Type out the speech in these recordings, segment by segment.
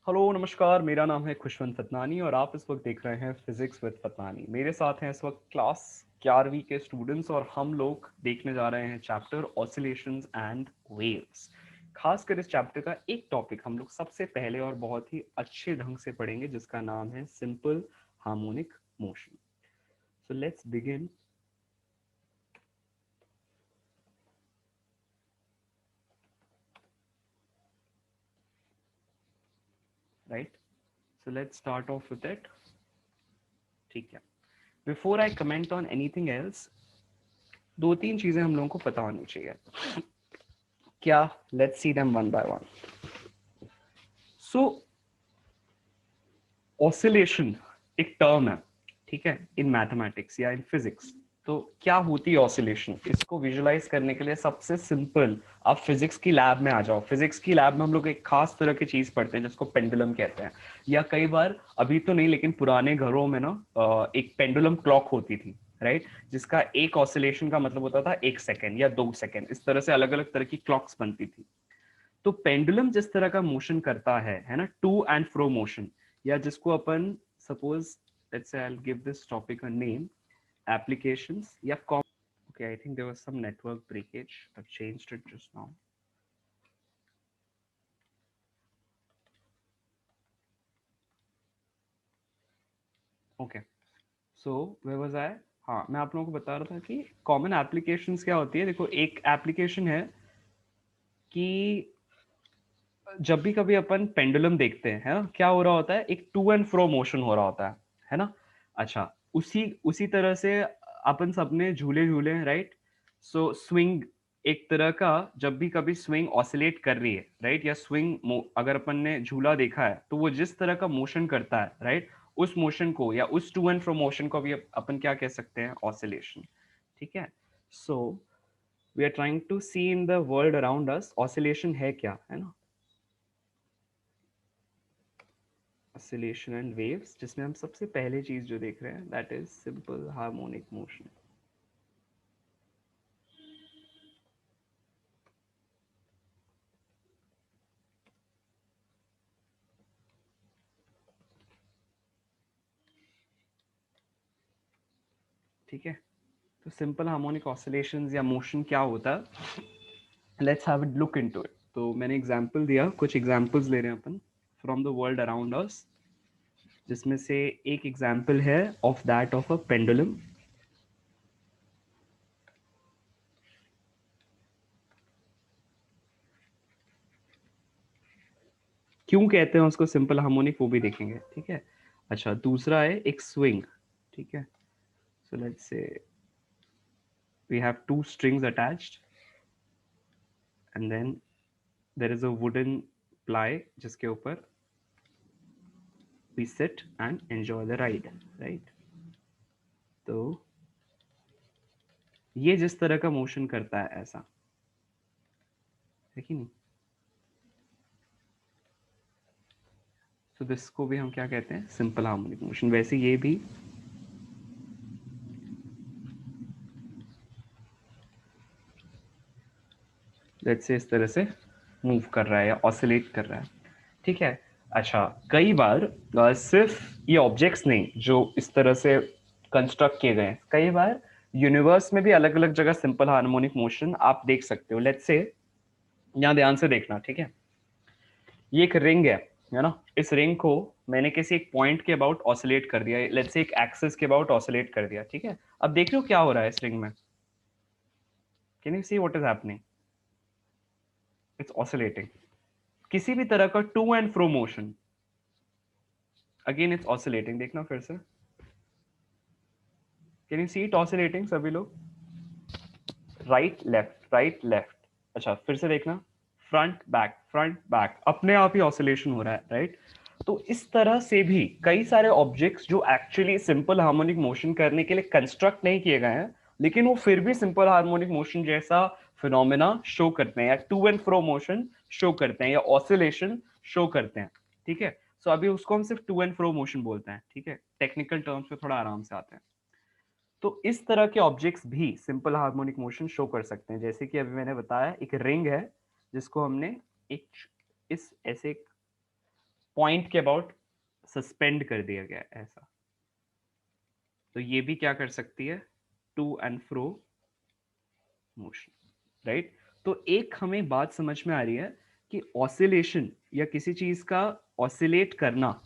Hello नमस्कार, मेरा नाम है खुशवंत फतनानी और आप इस वक्त देख रहे हैं फिजिक्स विद फतनानी। मेरे साथ हैं इस वक्त क्लास 11वीं के स्टूडेंट्स और हम लोग देखने जा रहे हैं चैप्टर ऑसिलेशंस एंड वेव्स। खासकर इस चैप्टर का एक टॉपिक हम लोग सबसे पहले और बहुत ही अच्छे ढंग से पढ़ेंगे जिसका नाम है simple harmonic motion. So let's begin. Right, so let's start of with it. ठीक है, before I comment on anything else, दो तीन चीजें हम लोगों को पता होनी चाहिए। क्या? Let's see them one by one. So oscillation एक टर्म है, ठीक है, इन मैथमेटिक्स या इन फिजिक्स। तो क्या होती है ऑसिलेशन? इसको विजुलाइज करने के लिए सबसे सिंपल, आप फिजिक्स की लैब में आ जाओ। फिजिक्स की लैब में हम लोग एक खास तरह की चीज पढ़ते हैं जिसको पेंडुलम कहते हैं, या कई बार, अभी तो नहीं लेकिन पुराने घरों में ना एक पेंडुलम क्लॉक होती थी, राइट, जिसका एक ऑसिलेशन का मतलब होता था 1 सेकेंड या 2 सेकेंड। इस तरह से अलग अलग तरह की क्लॉक्स बनती थी। तो पेंडुलम जिस तरह का मोशन करता है ना, टू एंड फ्रो मोशन, या जिसको अपन suppose, let's say I will give this topic a name, applications या okay, I think there was some network breakage. I've changed it just now. Okay, so where was I? हाँ, मैं आप लोगों को बता रहा था कि कॉमन एप्लीकेशंस क्या होती है। देखो, एक एप्लीकेशन है कि जब भी कभी अपन पेंडुलम देखते हैं, है ना, क्या हो रहा होता है, एक टू एंड फ्रो मोशन हो रहा होता है ना। अच्छा, उसी उसी तरह से अपन सबने झूले झूले, राइट। सो स्विंग एक तरह का, जब भी कभी स्विंग ऑसिलेट कर रही है, राइट, या स्विंग अगर अपन ने झूला देखा है तो वो जिस तरह का मोशन करता है, राइट, उस मोशन को या उस टू एंड फ्रो मोशन को भी अपन क्या कह सकते हैं? ऑसिलेशन। ठीक है। So we are trying to see in the world around us oscillation है क्या, है ना। ऑसिलेशन एंड वेव्स, जिसमें हम सबसे पहले चीज जो देख रहे हैं that is simple harmonic motion. ठीक है, तो सिंपल हार्मोनिक ऑसिलेशंस या मोशन क्या होता है, let's have a look into it. तो मैंने एग्जांपल दिया, कुछ एग्जांपल्स ले रहे हैं अपन from the world around us, जिसमें से एक एग्जांपल है of that of a pendulum. क्यों कहते हैं उसको सिंपल हार्मोनिक, वो भी देखेंगे। ठीक है। अच्छा, दूसरा है एक स्विंग। ठीक है, so let's say we have two strings attached and then there is a wooden ply जिसके ऊपर we sit and enjoy the ride, right? तो ये जिस तरह का मोशन करता है ऐसा, है कि नहीं। तो दिस को भी हम क्या कहते हैं? Simple harmonic motion. वैसे ये भी लेट्स से इस तरह से मूव कर रहा है या ऑसिलेट कर रहा है। ठीक है। अच्छा, कई बार सिर्फ ये ऑब्जेक्ट्स नहीं जो इस तरह से कंस्ट्रक्ट किए गए हैं, कई बार यूनिवर्स में भी अलग अलग जगह सिंपल हार्मोनिक मोशन आप देख सकते हो। लेट्स से, यहाँ ध्यान से देखना, ठीक है, ये एक रिंग है ना। इस रिंग को मैंने किसी एक पॉइंट के अबाउट ऑसिलेट कर दिया, लेट्स से एक एक्सिस के अबाउट ऑसिलेट कर दिया। ठीक है, अब देख लो क्या हो रहा है इस रिंग में। Can you see what is happening? It's oscillating. किसी भी तरह का to and fro motion, again it's oscillating. देखना फिर से, can you see it oscillating सभी लोग? Right left, right left. अच्छा, फिर से देखना, फ्रंट बैक, अपने आप ही ऑसिलेशन हो रहा है, राइट। तो इस तरह से भी कई सारे ऑब्जेक्ट्स जो एक्चुअली सिंपल हार्मोनिक मोशन करने के लिए कंस्ट्रक्ट नहीं किए गए हैं, लेकिन वो फिर भी सिंपल हार्मोनिक मोशन जैसा फिनोमेना शो करते हैं, या to and fro motion show करते हैं, या ऑसिलेशन शो करते हैं। ठीक है, सो अभी उसको हम सिर्फ टू एंड फ्रो मोशन बोलते हैं। ठीक है, टेक्निकल टर्म्स पे थोड़ा आराम से आते हैं। तो इस तरह के ऑब्जेक्ट्स भी सिंपल हार्मोनिक मोशन शो कर सकते हैं। जैसे कि अभी मैंने बताया, एक रिंग है जिसको हमने एक इस ऐसे पॉइंट के अबाउट सस्पेंड कर दिया गया है ऐसा, तो ये भी क्या कर सकती है, to and fro motion, right. तो एक हमें बात समझ में आ रही है कि ऑसिलेशन या किसी चीज का ऑसिलेट करना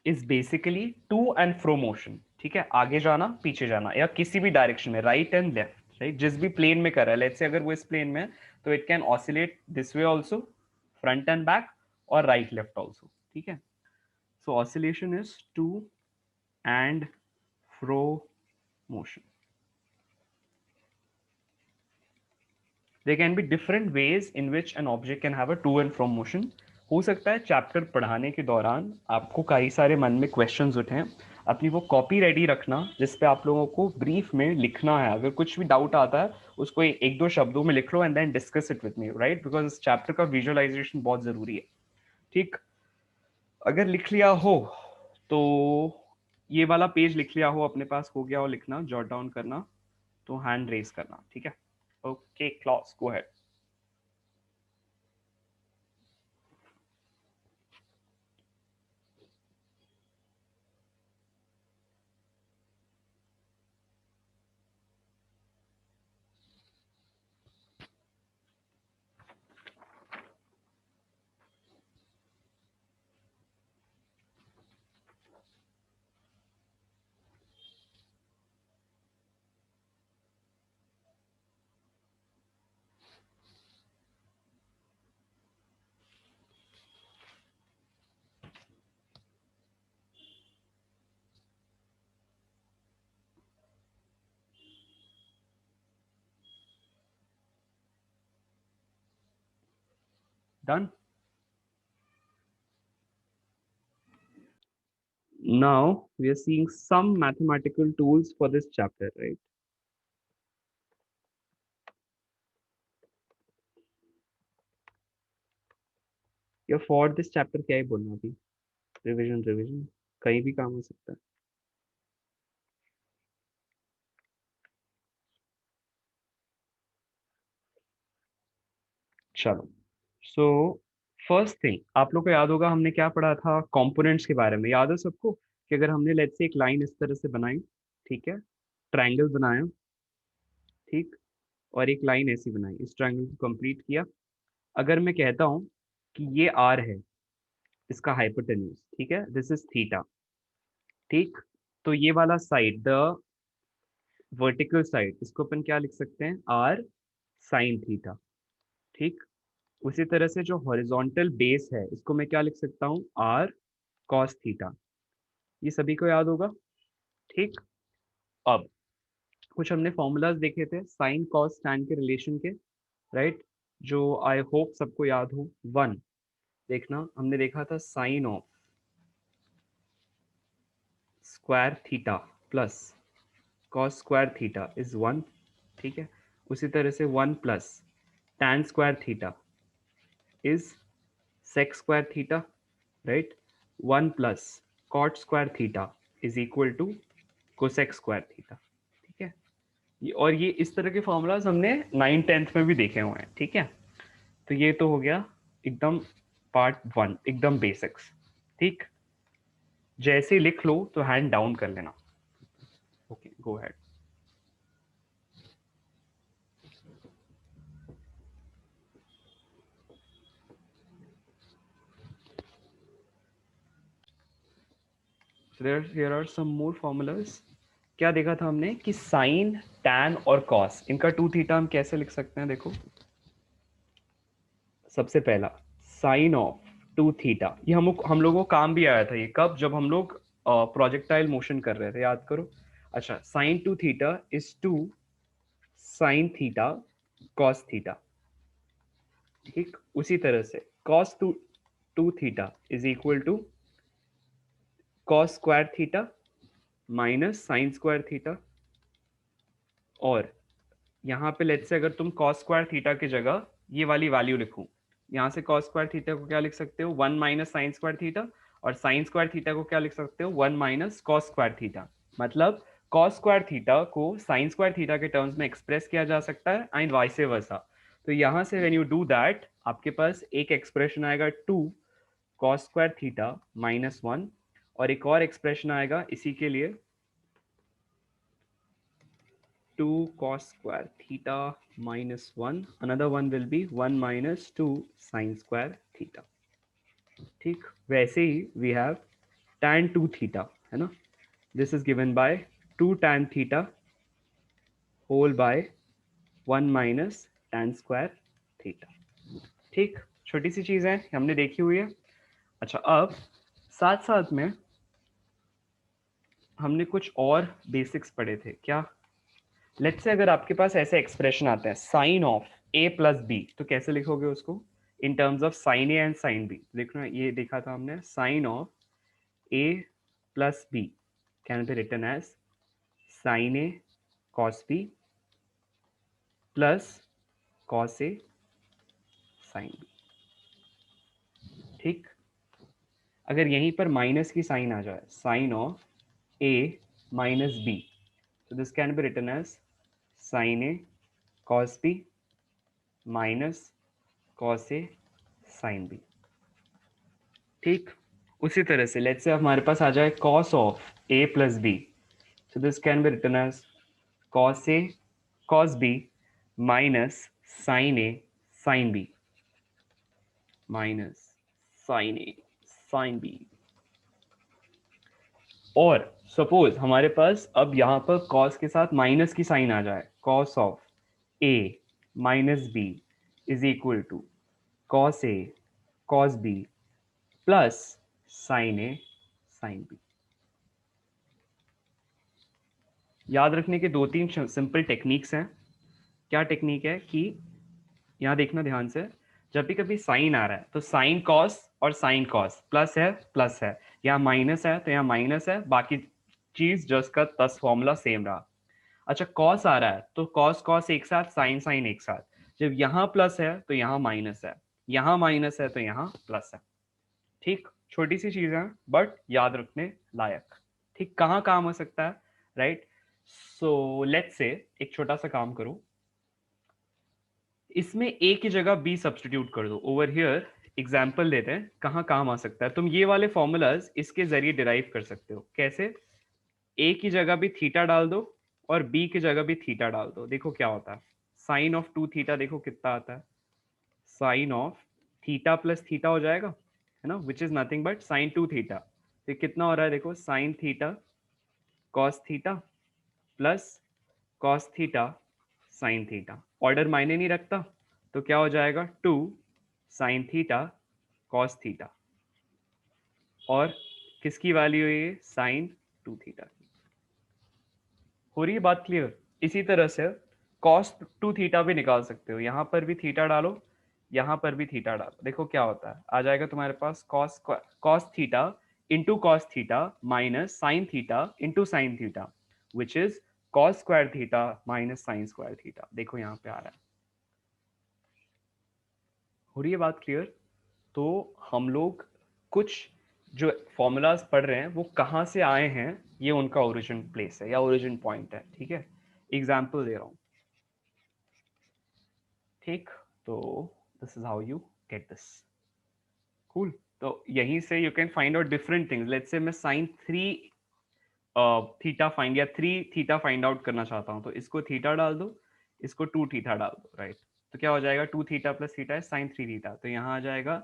is basically to and fro motion, ठीक है, आगे जाना पीछे जाना या किसी भी डायरेक्शन में, राइट एंड लेफ्ट, राइट, जिस भी प्लेन में कर रहा है, लेट्स से अगर वो इस प्लेन में है तो it can oscillate this way also, front and back, और राइट लेफ्ट आल्सो, ठीक है। So oscillation is to and fro motion. There can be different ways in which an object can have a to and from motion. हो सकता है chapter पढ़ाने के दौरान आपको कई सारे मन में क्वेश्चंस उठें, अपनी वो कॉपी रेडी रखना जिस पे आप लोगों को ब्रीफ में लिखना है, अगर कुछ भी डाउट आता है उसको एक दो शब्दों में लिख लो and then discuss it with me, right, because इस चैप्टर का विजुअलाइजेशन बहुत जरूरी है, ठीक। अगर लिख लिया हो तो ये वाला पेज लिख लिया हो, अपने पास हो गया हो लिखना, जॉट डाउन करना, तो हैंड रेज करना, ठीक है। Okay class, go ahead. Done. Now we are seeing some mathematical tools for this chapter, right? या for this chapter क्या ही बोलना अभी, रिवीजन कहीं भी काम हो सकता है. चलो, सो फर्स्ट थिंग आप लोग को याद होगा हमने क्या पढ़ा था कंपोनेंट्स के बारे में, याद है सबको कि अगर हमने लेट्स से एक लाइन इस तरह से बनाई, ठीक है, ट्रायंगल बनाया, ठीक, और एक लाइन ऐसी बनाई, इस ट्रायंगल को कंप्लीट किया, अगर मैं कहता हूं कि ये आर है, इसका हाइपोटेन्यूज, ठीक है, दिस इज थीटा, ठीक, तो ये वाला साइड, द वर्टिकल साइड, इसको अपन क्या लिख सकते हैं, आर साइन थीटा, ठीक। उसी तरह से जो हॉरिजॉन्टल बेस है इसको मैं क्या लिख सकता हूँ, आर कॉस थीटा, ये सभी को याद होगा, ठीक। अब कुछ हमने फॉर्मूलाज देखे थे साइन कॉस टैन के रिलेशन के, राइट, जो आई होप सबको याद हो. वन, देखना हमने देखा था sine of square theta plus cos square theta is one, ठीक है। उसी तरह से one plus tan square theta is sec square theta, right. One plus cot square theta is equal to cosec square theta, ठीक है। और ये इस तरह के फॉर्मूलाज हमने 9th-10th में भी देखे हुए हैं, ठीक है। तो ये तो हो गया एकदम पार्ट वन, एकदम बेसिक्स, ठीक। जैसे लिख लो तो हैंड डाउन कर लेना. Okay, go ahead. Here are some more formulas. क्या देखा था हमने कि साइन, टैन और कॉस, इनका टू थीटा हम कैसे लिख सकते हैं, देखो सबसे पहला साइन ऑफ टू थीटा, ये हम लोगों को काम भी आया था, ये कब, जब हम लोग प्रोजेक्टाइल मोशन कर रहे थे, याद करो. अच्छा, sine two theta is two sine theta cos theta, ठीक. उसी तरह से cos two theta is equal to cos square theta minus sine square theta, और यहाँ पे लेट्स से अगर तुम कॉस स्क्वायर थीटा की जगह ये वाली वैल्यू लिखूं, यहाँ से कॉस स्क्वायर थीटा को क्या लिख सकते हो, one minus sine square theta, और साइन स्क्वायर थीटा को क्या लिख सकते हो, one minus cos square theta. मतलब कॉस स्क्वायर थीटा को साइन स्क्वायर थीटा के टर्म्स में एक्सप्रेस किया जा सकता है एंड वाइस वर्सा। तो यहां से व्हेन यू डू दैट आपके पास एक एक्सप्रेशन आएगा 2 कॉस स्क्वायर थीटा -1 और एक और एक्सप्रेशन आएगा इसी के लिए 2 cos square theta -1, another one will be 1 minus 2 sin square theta। ठीक, वैसे ही we have tan 2 theta, है ना, this is given by 2 tan theta whole by 1 minus tan square theta। ठीक, छोटी सी चीज है हमने देखी हुई है। अच्छा, अब साथ साथ में हमने कुछ और बेसिक्स पढ़े थे क्या। लेट्स से अगर आपके पास ऐसे एक्सप्रेशन आता है sine of a plus B, तो कैसे लिखोगे उसको in terms of sine A and sine B. देखो ना, ये देखा था हमने, sine of a plus B can be written as sine A cos B plus cos A sine B. ठीक, अगर यहीं पर माइनस की साइन आ जाए, sine of a minus B, तो this can be written as sine A cos B minus cos A sine B. ठीक, उसी तरह से लेट्स से हमारे पास आ जाए cos of A plus B, so this can be written as cos a cos b minus sin a sin b minus sin a sin b। और suppose हमारे पास अब यहाँ पर cos के साथ माइनस की साइन आ जाए, cos of a minus b is equal to cos a cos b plus sin a sin b। याद रखने के दो तीन सिंपल टेक्निक्स हैं। क्या टेक्निक है कि यहाँ देखना ध्यान से, जब भी कभी साइन आ रहा है तो साइन कॉस और साइन कॉस प्लस है, यहाँ माइनस है तो यहाँ माइनस है, बाकी चीज जस्ट का तस फॉर्मूला सेम रहा। अच्छा, कॉस आ रहा है तो कॉस कॉस एक साथ, साइन साइन एक साथ, जब यहाँ प्लस है तो यहाँ माइनस है, यहाँ माइनस है तो यहाँ प्लस है। ठीक, छोटी सी चीज है बट याद रखने लायक। ठीक, कहाँ काम हो सकता है, राइट। सो लेट्स से एक छोटा सा काम करो, इसमें ए की जगह बी सब्सटीट्यूट कर दो। ओवर हियर एग्जाम्पल देते हैं कहाँ काम आ सकता है। तुम ये वाले फॉर्मूलाज इसके जरिए डिराइव कर सकते हो। कैसे, ए की जगह भी थीटा डाल दो और बी की जगह भी थीटा डाल दो, देखो क्या होता है। साइन ऑफ 2 थीटा देखो कितना आता है, sine of theta plus theta हो जाएगा, है ना, which is nothing but sine 2 theta. तो कितना हो रहा है देखो, sine theta cos theta plus cos theta sine theta. Order मायने नहीं रखता, तो क्या हो जाएगा 2 साइन थीटा कॉस थीटा, और किसकी वैल्यू है ये, साइन 2 थीटा। हो रही है बात क्लियर। इसी तरह से कॉस 2 थीटा भी निकाल सकते हो, यहां पर भी थीटा डालो, यहां पर भी थीटा डालो, देखो क्या होता है, आ जाएगा तुम्हारे पास cos theta into cos theta minus sine theta into sine theta, which is cos square theta minus sine square theta. देखो यहाँ पे आ रहा है। हो रही है बात क्लियर। तो हम लोग कुछ जो फॉर्मूलाज पढ़ रहे हैं वो कहाँ से आए हैं, ये उनका ओरिजिन प्लेस है या ओरिजिन पॉइंट है। ठीक है, एग्जाम्पल दे रहा हूँ। ठीक, तो this is how you get this. Cool, तो यहीं से you can find out different things. Let's say मैं साइन 3 थीटा फाइंड या 3 थीटा फाइंड आउट करना चाहता हूँ, तो इसको थीटा डाल दो, इसको 2 थीटा डाल दो, राइट। तो क्या हो जाएगा, 2 थीटा प्लस थीटा है साइन 3 थीटा, तो यहाँ आ जाएगा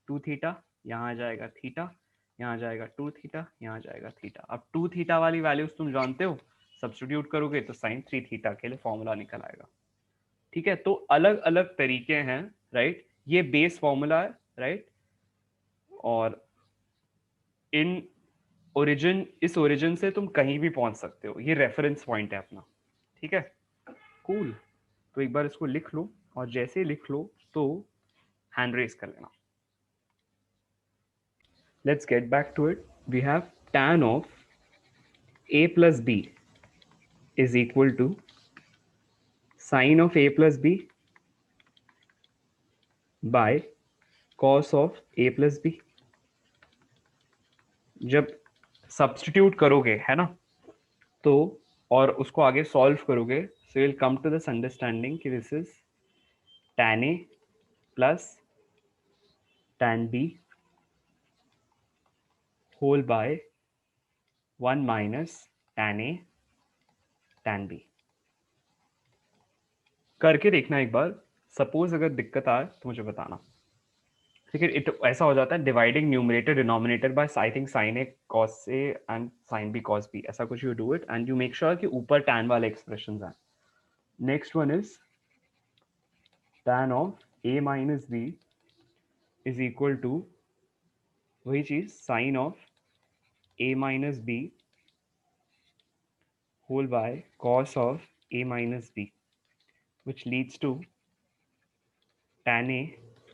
2 थीटा, यहाँ आ जाएगा थीटा, यहाँ आ जाएगा 2 थीटा, यहाँ आ जाएगा थीटा। अब 2 थीटा वाली वैल्यूज तुम जानते हो, सब्स्टिट्यूट करोगे तो साइन 3 थीटा के लिए फॉर्मूला निकल आएगा। ठीक है, तो अलग अलग तरीके हैं, राइट। ये बेस फॉर्मूला है, राइट, और इन ओरिजिन, इस ओरिजिन से तुम कहीं भी पहुंच सकते हो, ये रेफरेंस पॉइंट है अपना। ठीक है, कूल। तो एक बार इसको लिख लो, और जैसे ही लिख लो तो हैंड रेस कर लेना। Let's get back to it. We have tan of a plus B is equal to sine of a plus B by cos of a plus B. जब सब्स्टिट्यूट करोगे, है ना, तो और उसको आगे सॉल्व करोगे, so will come to this understanding कि this is tan A plus tan B whole by 1 minus tan A tan B। करके देखना एक बार, सपोज अगर दिक्कत आए तो मुझे बताना। ठीक है, ऐसा हो जाता है dividing numerator denominator by I think sine A cos A and sine B cos B, ऐसा कुछ you do it and you make sure कि ऊपर tan वाले एक्सप्रेशन आए। Next one is tan of a minus B is equal to वही चीज sine of a minus B whole by cos of a minus B which leads to tan a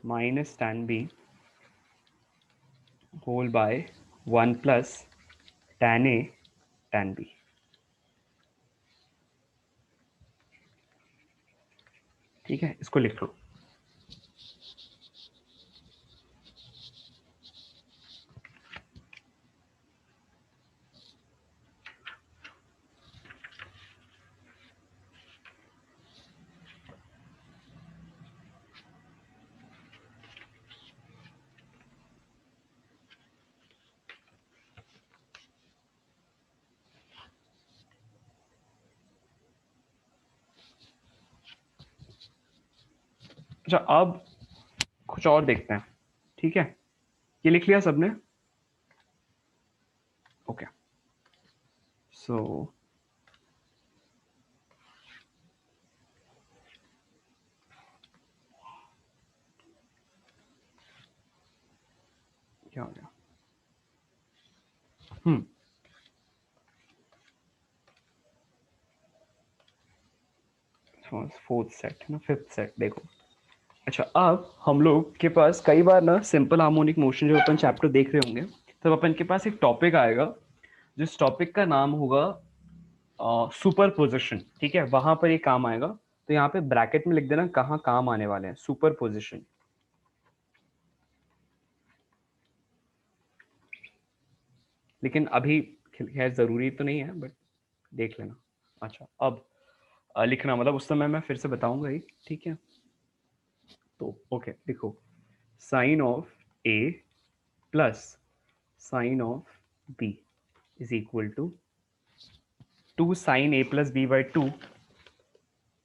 minus tan b whole by 1 plus tan a tan b। ठीक है, इसको लिख लो। अच्छा, अब कुछ और देखते हैं। ठीक है, ये लिख लिया सबने? ओके, सो क्या हो गया? फोर्थ सेट ना, फिफ्थ सेट देखो। अच्छा, अब हम लोग के पास कई बार ना सिंपल हार्मोनिक मोशन जो अपन चैप्टर देख रहे होंगे, तब अपन के पास एक टॉपिक आएगा जिस टॉपिक का नाम होगा सुपर पोजिशन। ठीक है, वहां पर ये काम आएगा, तो यहाँ पे ब्रैकेट में लिख देना कहाँ काम आने वाले हैं, सुपर पोजिशन। लेकिन अभी खैर जरूरी तो नहीं है, बट देख लेना। अच्छा, अब लिखना मतलब उस समय मैं फिर से बताऊंगा ही। ठीक है, तो ओके देखो, sine of A plus sine of B is equal to 2 sine A plus B by 2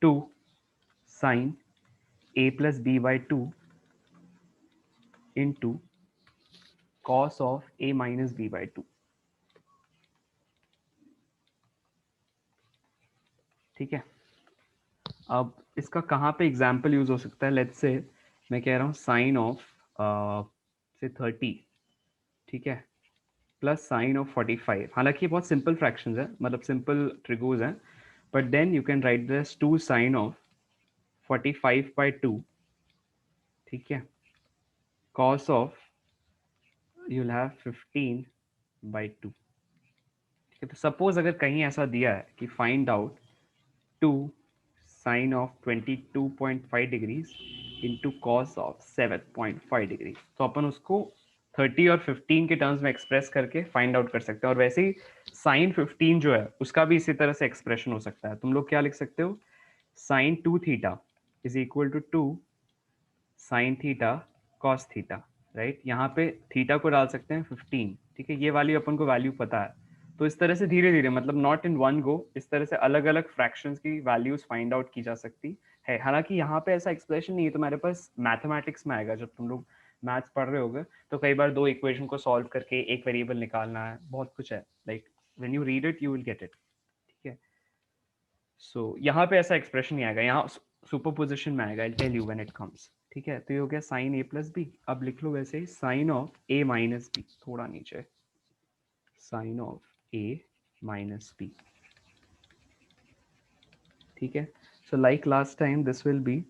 two sine A plus B by 2 into cos of A minus B by 2। ठीक है, अब इसका कहाँ पे एग्जाम्पल यूज हो सकता है? लेट्स से मैं कह रहा हूँ साइन ऑफ से 30, ठीक है, प्लस साइन ऑफ 45। हालांकि ये बहुत सिंपल फ्रैक्शंस है, मतलब सिंपल ट्रिगोज हैं, but then you can write this 2 sine of 45 by 2, ठीक है, cos of you will have 15 by 2। ठीक है, तो सपोज अगर कहीं ऐसा दिया है कि find out 2 sine of 22.5 degrees into cos of 7.5 degree, तो अपन उसको 30 और 15 के टर्म्स में एक्सप्रेस करके फाइंड आउट कर सकते हैं। और वैसे ही साइन 15 जो है उसका भी इसी तरह से एक्सप्रेशन हो सकता है। तुम लोग क्या लिख सकते हो? Sine 2 theta is equal to 2 sine theta cos theta, right? यहाँ पे थीटा को डाल सकते हैं 15। ठीक है, ये वाली अपन को वैल्यू पता है, तो इस तरह से धीरे धीरे, मतलब नॉट इन वन गो, इस तरह से अलग अलग फ्रैक्शंस की वैल्यूज फाइंड आउट की जा सकती है। हालांकि यहाँ पे ऐसा एक्सप्रेशन नहीं है, तुम्हारे पास मैथमेटिक्स में आएगा, जब तुम लोग मैथ्स पढ़ रहे होगे तो कई बार दो इक्वेशन को सॉल्व करके एक वेरिएबल निकालना है, बहुत कुछ है। Like when you read it you will get it. ठीक है, सो यहाँ पे ऐसा एक्सप्रेशन नहीं आएगा, यहाँ सुपरपोजिशन में आएगा। I tell you when it comes. ठीक है, तो ये हो गया साइन ए प्लस बी। अब लिख लो वैसे ही sine of A minus B, थोड़ा नीचे, sine of A minus B. ठीक है, so like last time this will be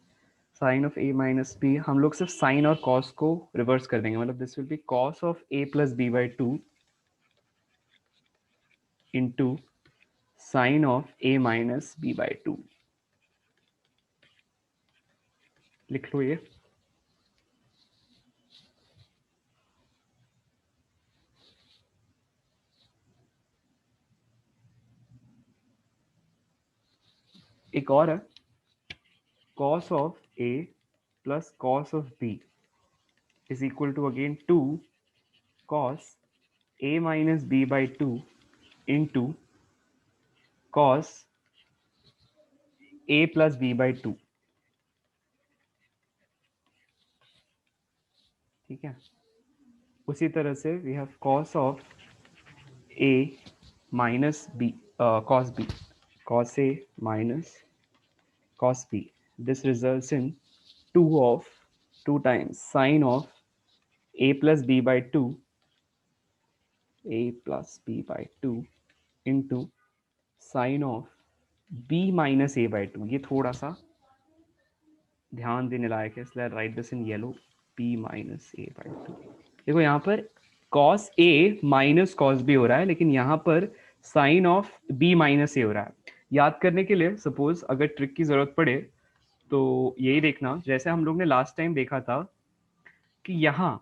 sine of A minus B. हम लोग सिर्फ साइन और कॉस को रिवर्स कर देंगे, मतलब this will be cos of A plus B by 2 into sine of A minus B by 2। लिख लो ये। एक और है, cos of A plus cos of B is equal to again 2 cos A minus B by 2 into cos A plus B by 2. ठीक है, उसी तरह से we have cos of A minus B, cos B, cos A minus cos B. This results in 2 of 2 times sine of A plus B by 2, A plus B by 2 into sine of B minus A by 2. ये थोड़ा सा ध्यान देने लायक है, इसलिए right this in yellow, B minus A by 2. देखो यहाँ पर cos A minus cos B हो रहा है, लेकिन यहाँ पर sine of B minus A हो रहा है. याद करने के लिए सपोज अगर ट्रिक की जरूरत पड़े तो यही देखना, जैसे हम लोग ने लास्ट टाइम देखा था कि यहाँ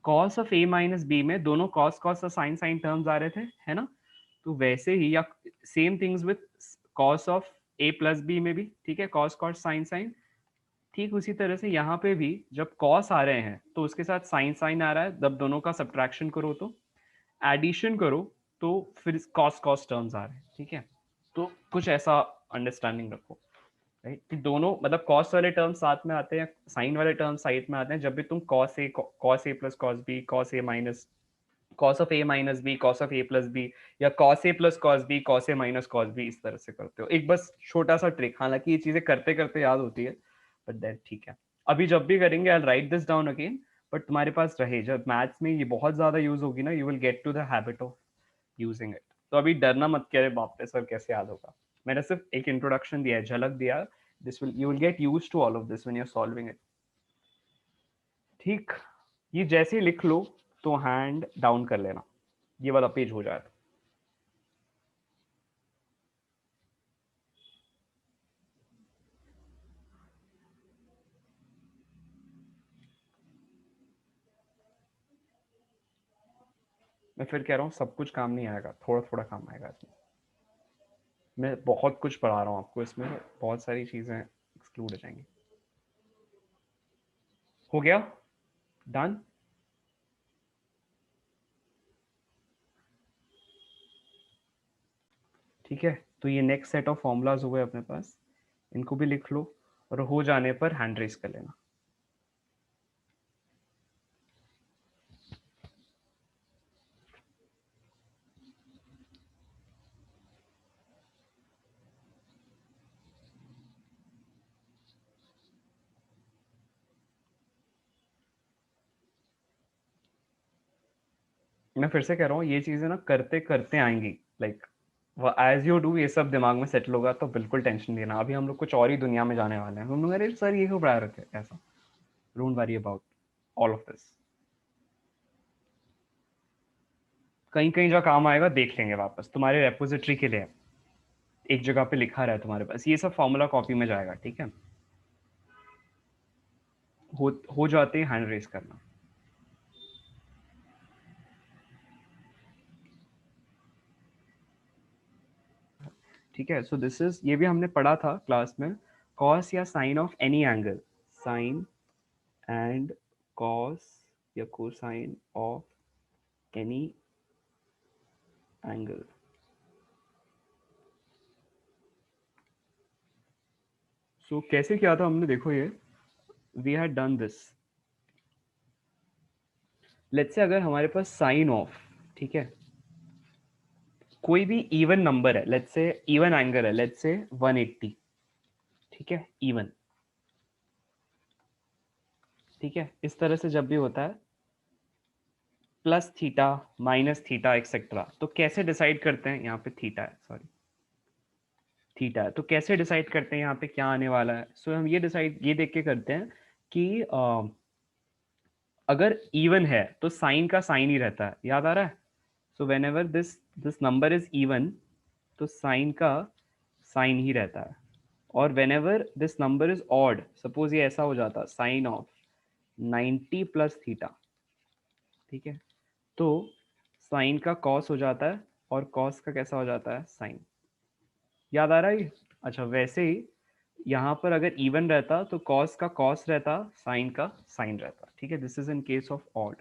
cos of A minus B में दोनों cos cos और sin sin टर्म्स आ रहे थे, है ना. तो वैसे ही, या same things with cos of A plus B में भी, ठीक है, cos cos sin sin. ठीक उसी तरह से यहाँ पे भी जब cos आ रहे हैं तो उसके साथ sin sin आ रहा है, जब दोनों का सब्ट्रैक्शन करो तो एडिशन करो तो फिर cos cos टर्म्स आ रहे हैं. ठीक है, तो कुछ ऐसा अंडरस्टैंडिंग रखो, राइट, कि दोनों मतलब cos वाले टर्म्स साथ में आते हैं, sin वाले टर्म्स साइड में आते हैं जब भी तुम cos a plus cos b, cos a minus cos of a minus b, cos of a plus b, या cos a plus cos b, cos a minus cos b, इस तरह से करते हो. एक बस छोटा सा ट्रिक, हालांकि ये चीजें करते करते याद होती है, बट देन ठीक है. अभी जब भी करेंगे I write this down again, but तुम्हारे पास रहे, जब मैथ्स में ये बहुत ज्यादा यूज होगी ना, you will get to the habit of using it. तो अभी डरना मत कि अरे बाप रे सर कैसे याद होगा. मैंने सिर्फ एक इंट्रोडक्शन दिया है, झलक दिया. This will, you will get used to all of this when you are solving it. ठीक, ये जैसे ही लिख लो तो हैंड डाउन कर लेना, ये वाला पेज हो जाए. मैं फिर कह रहा हूँ सब कुछ काम नहीं आएगा, थोड़ा थोड़ा काम आएगा इसमें. मैं बहुत कुछ पढ़ा रहा हूँ आपको, इसमें बहुत सारी चीज़ें एक्सक्लूड हो जाएंगी. हो गया, डन. ठीक है, तो ये नेक्स्ट सेट ऑफ फॉर्मूलाज हो गए अपने पास, इनको भी लिख लो और हो जाने पर हैंड रेस कर लेना. मैं फिर से कह रहा हूँ ये चीज़ें ना करते करते आएंगी, लाइक एज यू डू ये सब दिमाग में सेटल होगा तो बिल्कुल टेंशन नहीं लेना. अभी हम लोग कुछ और ही दुनिया में जाने वाले हैं. हम लोग अरे सर ये क्यों पढ़ा रहे थे ऐसा. Don't worry about all of this. कहीं कहीं जो काम आएगा देख लेंगे वापस, तुम्हारे रेपोजिटरी के लिए एक जगह पे लिखा रहा है तुम्हारे पास, ये सब फॉर्मूला कॉपी में जाएगा. ठीक है, हो जाते ही हैंड रेस करना. ठीक है, सो दिस इज, ये भी हमने पढ़ा था क्लास में, कॉस या sine of any angle, sine and cos या cosine of any angle. So कैसे किया था हमने, देखो ये we had done this. Let's say अगर हमारे पास साइन ऑफ, ठीक है, कोई भी इवन नंबर है, लेट्स से इवन एंगल है, लेट्स से 180. ठीक है, इवन. ठीक है, इस तरह से जब भी होता है plus theta minus theta etcetera, तो कैसे डिसाइड करते हैं, यहाँ पे थीटा है, सॉरी थीटा है, तो कैसे डिसाइड करते हैं यहाँ पे क्या आने वाला है. सो हम ये डिसाइड ये देख के करते हैं कि अगर इवन है तो साइन का साइन ही रहता है, याद आ रहा है. So when ever this this number is even तो साइन का साइन ही रहता है. और when ever this number is odd, suppose ये ऐसा हो जाता साइन ऑफ 90 प्लस थीटा, ठीक है, तो साइन का कॉस हो जाता है और कॉस का कैसा हो जाता है, साइन. याद आ रहा है ये. अच्छा, वैसे ही यहाँ पर अगर इवन रहता तो कॉस का कॉस रहता, साइन का साइन रहता, ठीक है। This is in case of odd.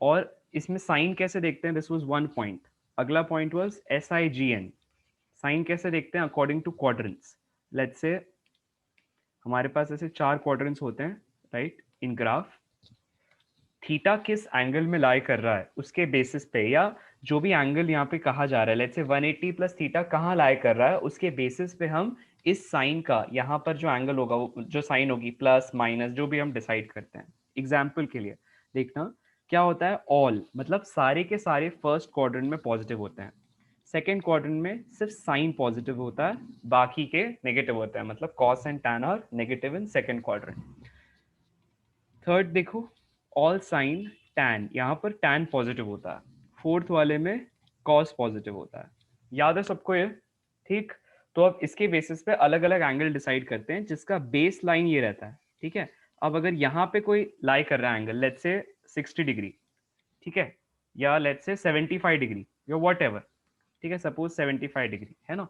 और इसमें साइन कैसे देखते हैं, दिस वाज वन पॉइंट। अगला पॉइंट वाज SIGN। साइन कैसे देखते हैं, according to quadrants. Let's say हमारे पास ऐसे 4 क्वाड्रेंट्स होते हैं, राइट, इन ग्राफ। थीटा किस एंगल में लाई कर रहा है उसके बेसिस पे, या जो भी एंगल यहाँ पे कहा जा रहा है, लेट्स से 180 प्लस थीटा कहाँ लाई कर रहा है, उसके बेसिस पे हम इस साइन का यहाँ पर जो एंगल होगा, वो जो साइन होगी प्लस माइनस जो भी हम डिसाइड करते हैं। एग्जाम्पल के लिए देखना क्या होता है, ऑल मतलब सारे के सारे फर्स्ट क्वाड्रेंट में पॉजिटिव होते हैं, सेकेंड क्वाड्रेंट में सिर्फ साइन पॉजिटिव होता है, बाकी के नेगेटिव होता है, मतलब cos and tan are negative in second quadrant. Third देखो, ऑल साइन टैन, यहाँ पर टैन पॉजिटिव होता है, फोर्थ वाले में कॉस पॉजिटिव होता है। याद है सबको ये, ठीक। तो अब इसके बेसिस पे अलग अलग एंगल डिसाइड करते हैं जिसका बेस लाइन ये रहता है, ठीक है। अब अगर यहाँ पे कोई लाई कर रहा है एंगल, लेट्स से 60 डिग्री, ठीक है, या लेट्स से 75 डिग्री या वॉट एवर, ठीक है, सपोज 75 डिग्री है ना,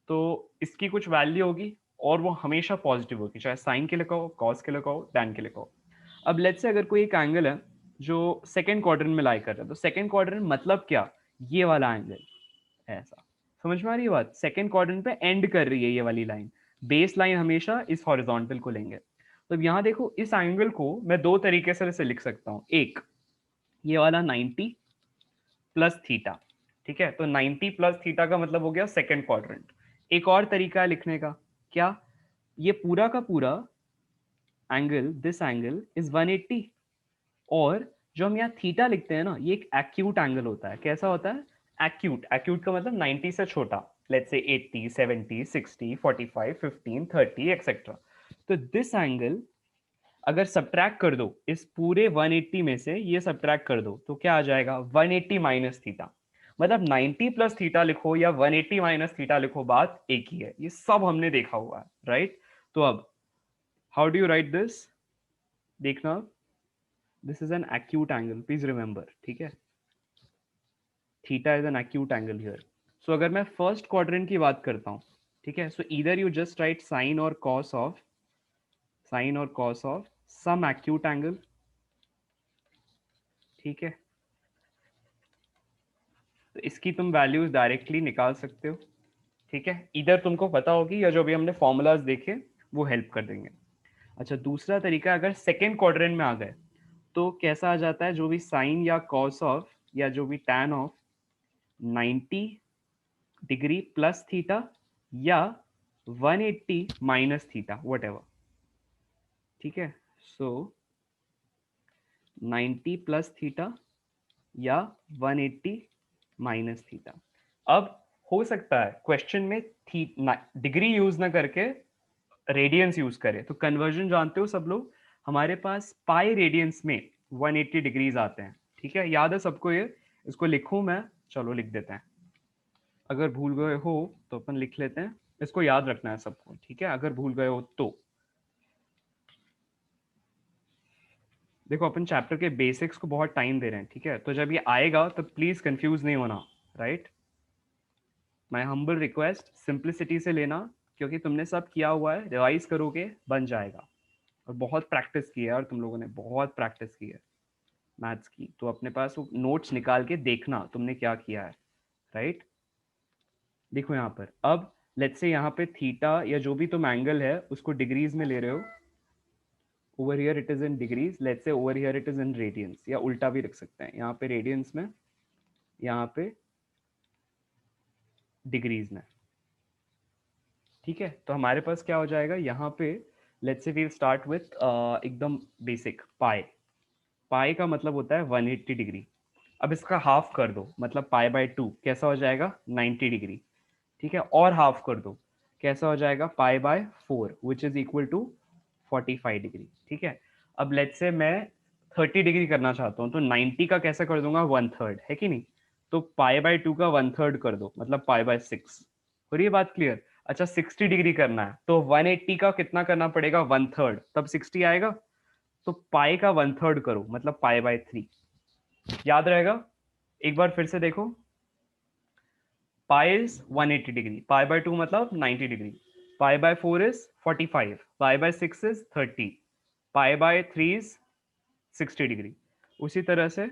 तो इसकी कुछ वैल्यू होगी और वो हमेशा पॉजिटिव होगी, चाहे साइन के लिए कहो, कॉस के लिए कहो, टैन के लिए कहो। अब लेट्स से अगर कोई एक एंगल है जो सेकंड क्वाड्रेंट में लाई कर रहा है, तो सेकंड क्वाड्रेंट मतलब क्या, ये वाला एंगल, ऐसा। समझ में आ रही है बात, सेकंड क्वाड्रेंट पे एंड कर रही है ये वाली लाइन, बेस लाइन हमेशा इस हॉरिजॉन्टल को लेंगे। तो अब यहाँ देखो, इस एंगल को मैं दो तरीके से इसे लिख सकता हूँ। एक, ये वाला 90 प्लस थीटा, ठीक है, तो 90 प्लस थीटा का मतलब हो गया सेकंड क्वाड्रेंट। एक और तरीका है लिखने का, क्या, ये पूरा का पूरा एंगल, दिस एंगल इज 180, और जो हम यहाँ थीटा लिखते हैं ना, ये एक एक्यूट एंगल होता है। कैसा होता है, एक्यूट। एक्यूट का मतलब 90 से छोटा, लेट्स से 80, 70, 60, 45, 15, 30 एक्सेट्रा। तो दिस एंगल अगर सब्ट्रैक्ट कर दो इस पूरे 180 में से, ये सब्ट्रैक्ट कर दो तो क्या आ जाएगा, 180 माइनस थीटा। मतलब 90 प्लस थीटा लिखो या 180 माइनस थीटा लिखो, बात एक ही है। ये सब हमने देखा हुआ है, राइट। तो अब how do you write this, देखना, this is an acute angle, please remember, ठीक है। Theta is an acute angle here. So अगर मैं फर्स्ट क्वाड्रेंट की बात करता हूँ, ठीक है, सो इधर यू जस्ट राइट साइन और cos of some acute angle, ठीक है। तो इसकी तुम वैल्यूज डायरेक्टली निकाल सकते हो, ठीक है, इधर तुमको पता होगी या जो भी हमने फॉर्मूलाज देखे वो हेल्प कर देंगे। अच्छा, दूसरा तरीका, अगर सेकेंड क्वाड्रेंट में आ गए तो कैसा आ जाता है, जो भी साइन या कॉस ऑफ या जो भी tan of 90 degree plus theta या 180 माइनस थीटा, वट एवर, ठीक है। सो 90 प्लस थीटा या 180 माइनस थीटा। अब हो सकता है क्वेश्चन में डिग्री यूज ना करके रेडियंस यूज करें, तो कन्वर्जन जानते हो सब लोग, हमारे पास पाई रेडियंस में 180 डिग्रीज आते हैं, ठीक है, याद है सबको ये। इसको लिखूं मैं, चलो लिख देते हैं, अगर भूल गए हो तो अपन लिख लेते हैं, इसको याद रखना है सबको, ठीक है, अगर भूल गए हो तो। देखो अपन चैप्टर के बेसिक्स को बहुत टाइम दे रहे हैं, ठीक है, तो जब ये आएगा तो प्लीज कंफ्यूज नहीं होना, right. My humble request, simplicity से लेना, क्योंकि तुमने सब किया हुआ है, रिवाइज करोगे बन जाएगा। और बहुत प्रैक्टिस की है, और तुम लोगों ने बहुत प्रैक्टिस की है मैथ्स की, तो अपने पास वो नोट्स निकाल के देखना तुमने क्या किया है, राइट। देखो यहाँ पर, अब लेट्स से यहाँ पे थीटा या जो भी तुम एंगल है उसको डिग्रीज में ले रहे हो, over here it is in degrees, let's say over here it is in radiance, या उल्टा भी रख सकते हैं, यहाँ पे रेडियंस में, यहाँ पे डिग्रीज में, ठीक है। तो हमारे पास क्या हो जाएगा यहाँ पे, let's say we start with एकदम बेसिक, पाई। पाई का मतलब होता है 180 डिग्री। अब इसका हाफ कर दो, मतलब पाई बाय 2 कैसा हो जाएगा, 90 डिग्री, ठीक है, और हाफ कर दो, कैसा हो जाएगा, pi by 4 which is equal to 45 degree, ठीक है। अब लेट्स से मैं 30 डिग्री करना चाहता हूँ, तो 90 का कैसे कर दूंगा, 1/3, है कि नहीं। तो पाई बाय 2 का 1/3 कर दो, मतलब पाई बाय 6। हो रही है बात क्लियर। अच्छा, 60 डिग्री करना है तो 180 का कितना करना पड़ेगा, 1/3, तब 60 आएगा। तो पाई का 1/3 करो, मतलब पाई बाय 3, याद रहेगा। एक बार फिर से देखो, pi is 180 degree, pi by 2 मतलब 90 degree, pi by 4 is 45, pi by 6 is 30, pi by 3 is 60 degree. उसी तरह से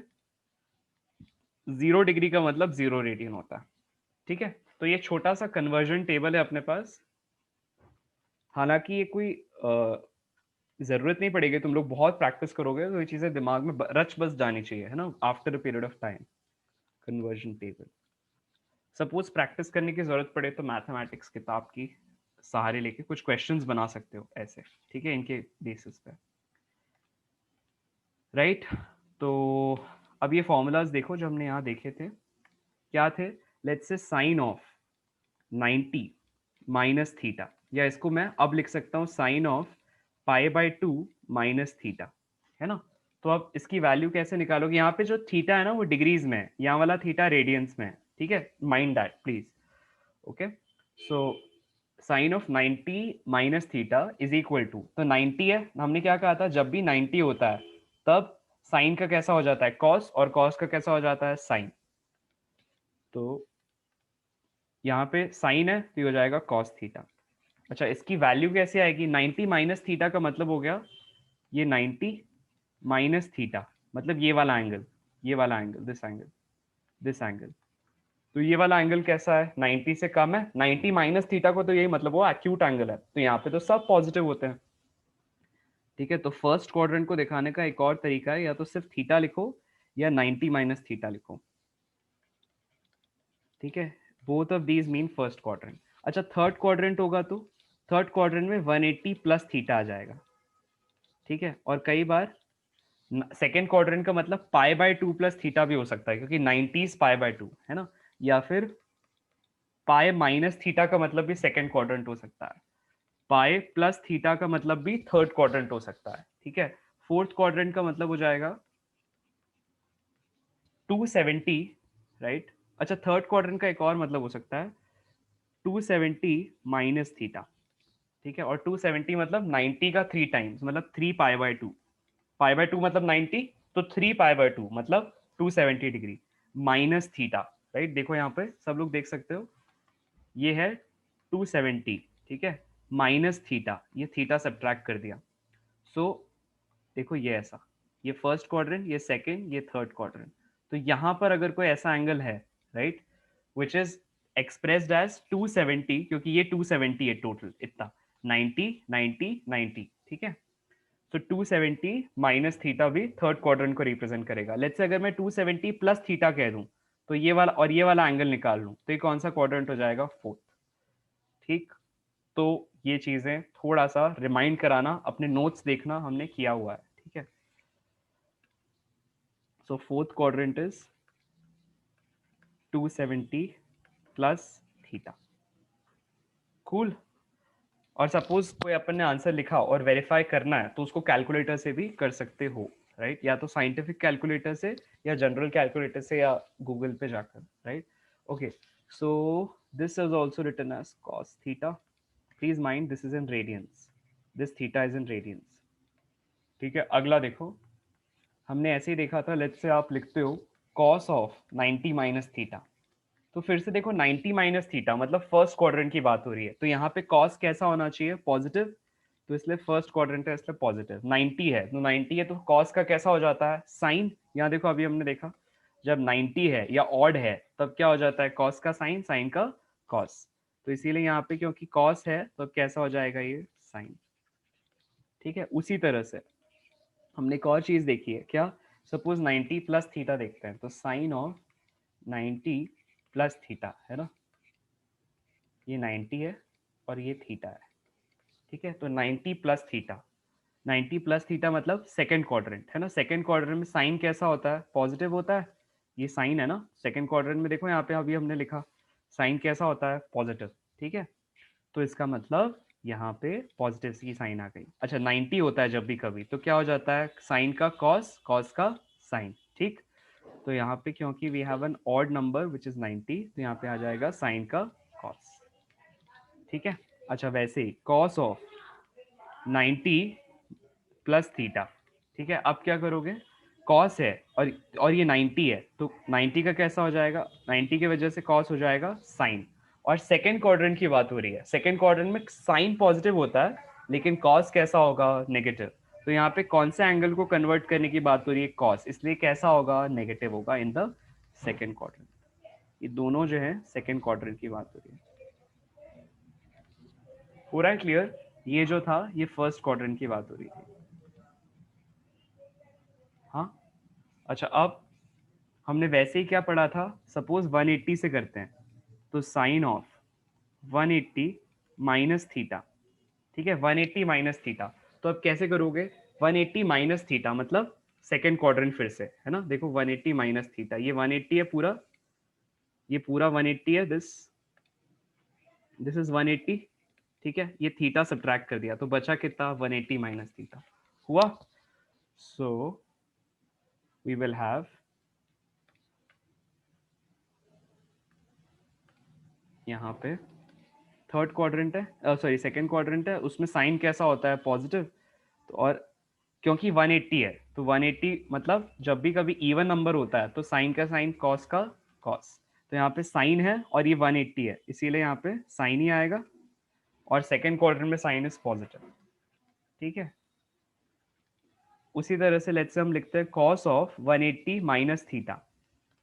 0 डिग्री का मतलब 0 रेडियन होता है। ठीक है, तो ये छोटा सा कन्वर्जन टेबल है अपने पास। हालांकि ये कोई जरूरत नहीं पड़ेगी, तुम लोग बहुत प्रैक्टिस करोगे तो ये चीजें दिमाग में रच बस जानी चाहिए, है ना, after a period of time. Conversion table, suppose practice करने की जरूरत पड़े तो मैथमेटिक्स किताब की सहारे लेके कुछ क्वेश्चंस बना सकते हो ऐसे, ठीक है, इनके बेसिस पे, राइट। तो अब ये फॉर्मूलाज देखो जो हमने यहाँ देखे थे, क्या थे। Let's say sign of 90 minus theta, या इसको मैं अब लिख सकता हूँ sine of pi by 2 minus theta, है ना। तो अब इसकी वैल्यू कैसे निकालोगे, यहाँ पे जो थीटा है ना वो डिग्रीज में है, यहाँ वाला थीटा रेडियंस में है, ठीक है, mind that please. Okay, so sine of 90 minus theta is equal to, तो 90 है, हमने क्या कहा था, जब भी 90 होता है तब साइन का कैसा हो जाता है कॉस, और कॉस का कैसा हो जाता है साइन। तो यहाँ पे साइन है तो ये हो जाएगा कॉस थीटा। अच्छा, इसकी वैल्यू कैसे आएगी, 90 माइनस थीटा का मतलब हो गया ये 90 माइनस थीटा, मतलब ये वाला एंगल, ये वाला angle, this angle, this angle. तो ये वाला एंगल कैसा है, 90 से कम है, 90 माइनस थीटा को तो यही मतलब वो एक्यूट एंगल है, तो यहाँ पे तो सब पॉजिटिव होते हैं। ठीक है, तो फर्स्ट क्वाड्रेंट को दिखाने का एक और तरीका है, या तो सिर्फ थीटा लिखो या 90 माइनस थीटा लिखो। ठीक है, both of these mean first quadrant. अच्छा, थर्ड क्वाड्रेंट होगा तो थर्ड क्वाड्रेंट में 180 प्लस थीटा आ जाएगा। ठीक है, और कई बार सेकेंड क्वाड्रेंट का मतलब पाई बाय 2 प्लस थीटा भी हो सकता है, क्योंकि 90 पाई बाय 2 है ना, या फिर पाई माइनस थीटा का मतलब भी सेकेंड क्वाड्रेंट हो सकता है, पाई प्लस थीटा का मतलब भी थर्ड क्वाड्रेंट हो सकता है। ठीक है, फोर्थ क्वाड्रेंट का मतलब हो जाएगा 270, राइट। अच्छा, थर्ड क्वाड्रेंट का एक और मतलब हो सकता है 270 माइनस थीटा। ठीक है, और 270 मतलब 90 का 3 टाइम्स, मतलब 3 पाई बाय 2, पाई बाय 2 मतलब 90, तो 3 पाई बाय 2 मतलब 270 डिग्री माइनस थीटा, राइट। देखो यहाँ पे सब लोग देख सकते हो, ये है 270, ठीक है, माइनस थीटा, ये थीटा सब्ट्रैक्ट कर दिया। सो देखो ये ऐसा, ये फर्स्ट क्वाड्रेंट, ये सेकंड, ये थर्ड क्वाड्रेंट। तो यहाँ पर अगर कोई ऐसा एंगल है, right, which is expressed as 270, क्योंकि ये 270 है टोटल, इतना 90 90 90, ठीक है। तो 270 माइनस थीटा भी थर्ड क्वाड्रेंट को रिप्रेजेंट करेगा। लेट्स से अगर मैं 270 प्लस थीटा कह दूं, तो ये वाला और ये वाला एंगल निकाल लूं, तो ये कौन सा क्वाड्रेंट हो जाएगा, फोर्थ। ठीक, तो ये चीजें थोड़ा सा रिमाइंड कराना, अपने नोट्स देखना, हमने किया हुआ है। ठीक है, so fourth quadrant is 270 plus theta. Cool. और सपोज कोई अपन ने आंसर लिखा और वेरीफाई करना है तो उसको कैलकुलेटर से भी कर सकते हो, राइट, या तो साइंटिफिक कैलकुलेटर से या जनरल कैलकुलेटर से या गूगल पे जाकर, right. Okay, so this is also written as cos theta, please mind this is in radians, this theta is in radians. ठीक है, अगला देखो, हमने ऐसे ही देखा था, लेट्स से आप लिखते हो cos ऑफ 90 माइनस थीटा, तो फिर से देखो 90 माइनस थीटा मतलब फर्स्ट क्वाड्रेंट की बात हो रही है, तो यहाँ पे कॉस कैसा होना चाहिए, पॉजिटिव, तो इसलिए फर्स्ट क्वाड्रेंट है इसलिए पॉजिटिव। 90 है तो 90 है तो कॉस का कैसा हो जाता है, साइन। यहाँ देखो अभी हमने देखा, जब 90 है या ऑड है तब क्या हो जाता है, कॉस का साइन, साइन का कॉस। तो इसीलिए यहाँ पे क्योंकि कॉस है तो कैसा हो जाएगा ये साइन। ठीक है, उसी तरह से हमने एक और चीज देखी है, क्या, सपोज 90 प्लस थीटा देखते हैं, तो साइन ऑफ 90 प्लस थीटा है ना, ये 90 है और ये थीटा है। ठीक है, तो 90 प्लस थीटा, 90 प्लस थीटा मतलब सेकंड क्वाड्रेंट है ना, सेकंड क्वाड्रेंट में साइन कैसा होता है, पॉजिटिव होता है, ये साइन है ना, सेकंड क्वाड्रेंट में देखो यहाँ पे अभी हमने लिखा साइन कैसा होता है, पॉजिटिव। ठीक है, तो इसका मतलब यहाँ पे पॉजिटिव की साइन आ गई। अच्छा, 90 होता है जब भी कभी तो क्या हो जाता है, साइन का कॉस, कॉस का साइन। ठीक, तो यहाँ पे क्योंकि we have an odd number which is 90, तो यहाँ पे आ जाएगा साइन का कॉस। ठीक है, अच्छा वैसे ही कॉस ऑफ 90 प्लस थीटा। ठीक है, अब क्या करोगे, कॉस है और ये 90 है तो 90 का कैसा हो जाएगा, 90 की वजह से कॉस हो जाएगा साइन, और सेकेंड क्वाड्रेंट की बात हो रही है। सेकेंड क्वाड्रेंट में साइन पॉजिटिव होता है लेकिन कॉस कैसा होगा, नेगेटिव। तो यहाँ पे कौन से एंगल को कन्वर्ट करने की बात हो रही है, कॉस, इसलिए कैसा होगा, नेगेटिव होगा इन द सेकेंड क्वाड्रेंट। ये दोनों जो है सेकेंड क्वाड्रेंट की बात हो रही है। पूरा क्लियर? ये जो था ये फर्स्ट क्वाड्रेंट की बात हो रही थी। हाँ अच्छा, अब हमने वैसे ही क्या पढ़ा था, सपोज 180 से करते हैं तो साइन ऑफ 180 माइनस थीटा, ठीक है, 180 माइनस थीटा। तो अब कैसे करोगे, 180 माइनस थीटा मतलब सेकेंड क्वाड्रेंट फिर से है ना, देखो 180 माइनस थीटा, ये 180 है पूरा, ये पूरा 180 है, दिस इज 180, ठीक है, ये थीटा सब्ट्रैक्ट कर दिया तो बचा कितना, 180 माइनस थीटा हुआ। सो वी विल हैव यहाँ पे थर्ड क्वाड्रेंट है, सॉरी सेकेंड क्वाड्रेंट है, उसमें साइन कैसा होता है, पॉजिटिव। तो और क्योंकि 180 है तो 180 मतलब जब भी कभी इवन नंबर होता है तो साइन का साइन, कॉस का कॉस। तो यहाँ पे साइन है और ये 180 है, इसीलिए यहाँ पे साइन ही आएगा, और सेकेंड क्वाड्रेंट में साइन इज पॉजिटिव, ठीक है। उसी तरह से लेट्स से हम लिखते हैं कॉस ऑफ 180 माइनस थीटा।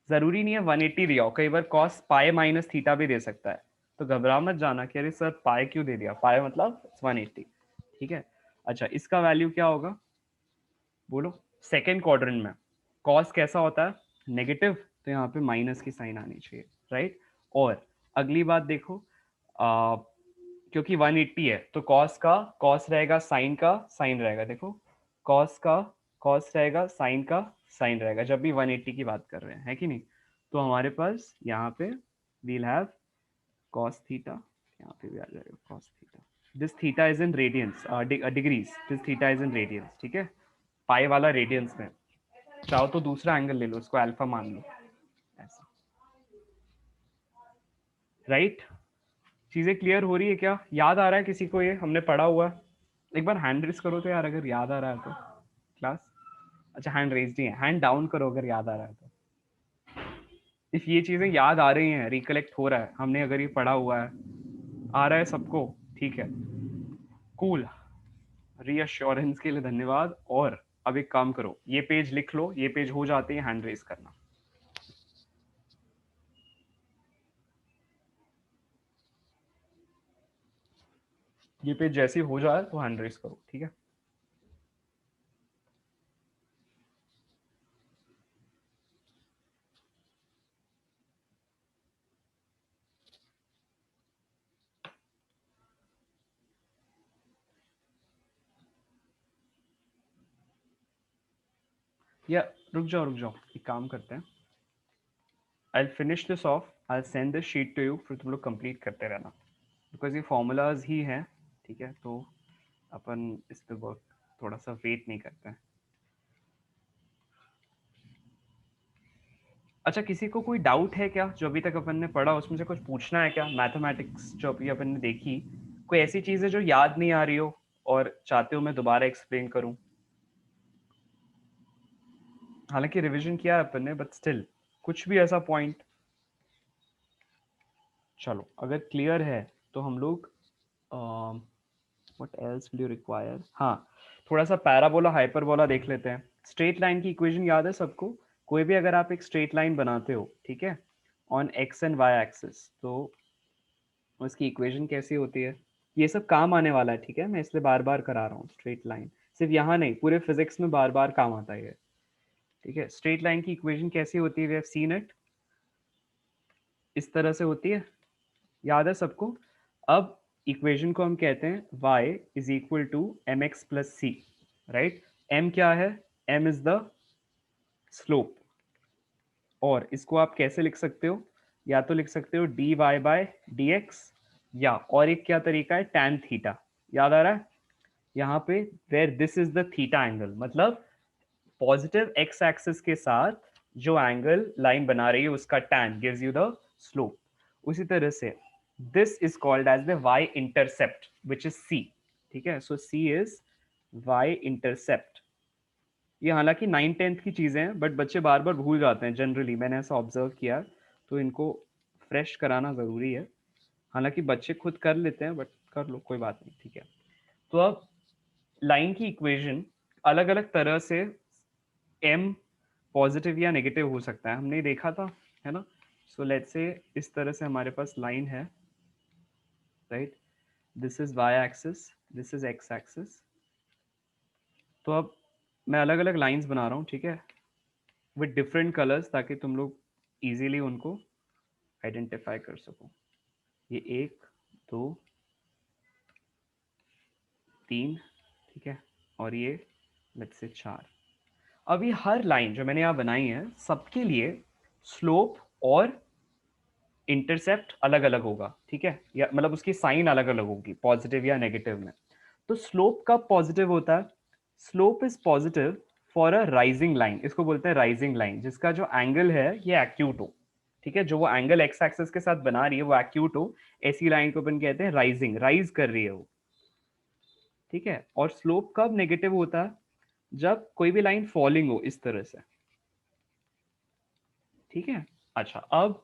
जरूरी नहीं है 180 दिया हो, कई बार कॉस पाए माइनस थीटा भी दे सकता है, तो घबरा मत जाना कि अरे सर पाए क्यों दे दिया, पाए मतलब 180, ठीक है। अच्छा इसका वैल्यू क्या होगा, बोलो। सेकेंड क्वाड्रेंट में कॉस कैसा होता है, नेगेटिव, तो यहाँ पे माइनस की साइन आनी चाहिए, राइट। और अगली बात देखो, क्योंकि 180 है तो कॉस का कॉस रहेगा, साइन का साइन रहेगा, देखो कॉस का कॉस रहेगा, साइन का साइन रहेगा जब भी 180 की बात कर रहे हैं, है कि नहीं। तो हमारे पास यहाँ पे वील हैव cos थीटा, यहाँ पे भी आ जाएगा cos theta, this theta is in radiance degrees, this theta is in radians, ठीक है, पाई वाला रेडियंस में। चाहो तो दूसरा एंगल ले लो, उसको अल्फा मान लो, ऐसा, राइट। चीजें क्लियर हो रही है क्या, याद आ रहा है किसी को, ये हमने पढ़ा हुआ है। एक बार हैंड रेज करो तो यार, अगर याद आ रहा है तो क्लास। अच्छा हैंड रेज नहीं है, हैंड डाउन करो अगर याद आ रहा है तो। इफ ये चीजें याद आ रही हैं, रिकलेक्ट हो रहा है, हमने अगर ये पढ़ा हुआ है, आ रहा है सबको, ठीक है, कूल, रीअश्योरेंस के लिए धन्यवाद। और अब एक काम करो, ये पेज लिख लो, ये पेज हो जाते हैं हैंड रेज करना। ये पेज जैसे ही हो जाए तो हैंड रेज करो, ठीक है। या रुक जाओ एक काम करते हैं, I finish this off, I send this sheet to you, फिर तुम लोग कंप्लीट करते रहना, बिकॉज ये फॉर्मूलाज ही हैं, ठीक है। तो अपन इस पे वर्क थोड़ा सा वेट नहीं करते हैं। अच्छा किसी को कोई डाउट है क्या, जो अभी तक अपन ने पढ़ा उसमें से कुछ पूछना है क्या, मैथमेटिक्स जो अभी अपन ने देखी, कोई ऐसी चीज़ है जो याद नहीं आ रही हो और चाहते हो मैं दोबारा एक्सप्लेन करूं। हालांकि रिवीजन किया है अपन ने, बट स्टिल कुछ भी ऐसा पॉइंट। चलो अगर क्लियर है तो हम लोग what else will you require, हाँ थोड़ा सा पैराबोला हाइपरबोला देख लेते हैं। स्ट्रेट लाइन की इक्वेशन याद है सबको, कोई भी अगर आप एक स्ट्रेट लाइन बनाते हो, ठीक है, on x and y axis, तो उसकी इक्वेशन कैसी होती है, ये सब काम आने वाला है, ठीक है, मैं इसलिए बार बार करा रहा हूँ। स्ट्रेट लाइन सिर्फ यहाँ नहीं, पूरे फिजिक्स में बार बार काम आता है, ठीक है। स्ट्रेट लाइन की इक्वेशन कैसी होती है, वी हैव सीन इट, इस तरह से होती है, याद है सबको। अब इक्वेशन को हम कहते हैं y is equal to m x plus c, right. m क्या है, m इज द स्लोप, और इसको आप कैसे लिख सकते हो, या तो लिख सकते हो dy बाय dx, या और एक क्या तरीका है, tan थीटा, याद आ रहा है यहाँ पे, where this is the theta angle, मतलब पॉजिटिव एक्स एक्सिस के साथ जो एंगल लाइन बना रही है उसका tan gives you the slope. उसी तरह से this is called as the y intercept which is c, ठीक है। So c is y intercept. ये हालांकि 9th-10th की चीजें हैं, बट बच्चे बार बार भूल जाते हैं जनरली, मैंने ऐसा ऑब्जर्व किया, तो इनको फ्रेश कराना जरूरी है। हालांकि बच्चे खुद कर लेते हैं, बट कर लो, कोई बात नहीं, ठीक है। तो अब लाइन की इक्वेशन अलग अलग तरह से m पॉजिटिव या नेगेटिव हो सकता है, हमने देखा था, है ना। सो लेट्स से इस तरह से हमारे पास लाइन है, right, this is y axis, this is x axis. तो अब मैं अलग अलग लाइंस बना रहा हूँ, ठीक है, विद डिफरेंट कलर्स, ताकि तुम लोग इजीली उनको आइडेंटिफाई कर सको। ये 1 2 3, ठीक है, और ये लेट्स से 4। अब ये हर लाइन जो मैंने यहाँ बनाई है, सबके लिए स्लोप और इंटरसेप्ट अलग अलग होगा, ठीक है, या मतलब उसकी साइन अलग अलग होगी, पॉजिटिव या नेगेटिव में। तो स्लोप कब पॉजिटिव होता है? Slope is positive for a rising line, इसको बोलते हैं राइजिंग लाइन, जिसका जो एंगल है ये एक्यूट हो, ठीक है, जो वो एंगल एक्स एक्सिस के साथ बना रही है वो एक्यूट हो, ऐसी लाइन को अपन कहते हैं राइजिंग, राइज कर रही है वो, ठीक है। और स्लोप कब नेगेटिव होता है? जब कोई भी लाइन फॉलिंग हो इस तरह से, ठीक है। अच्छा, अब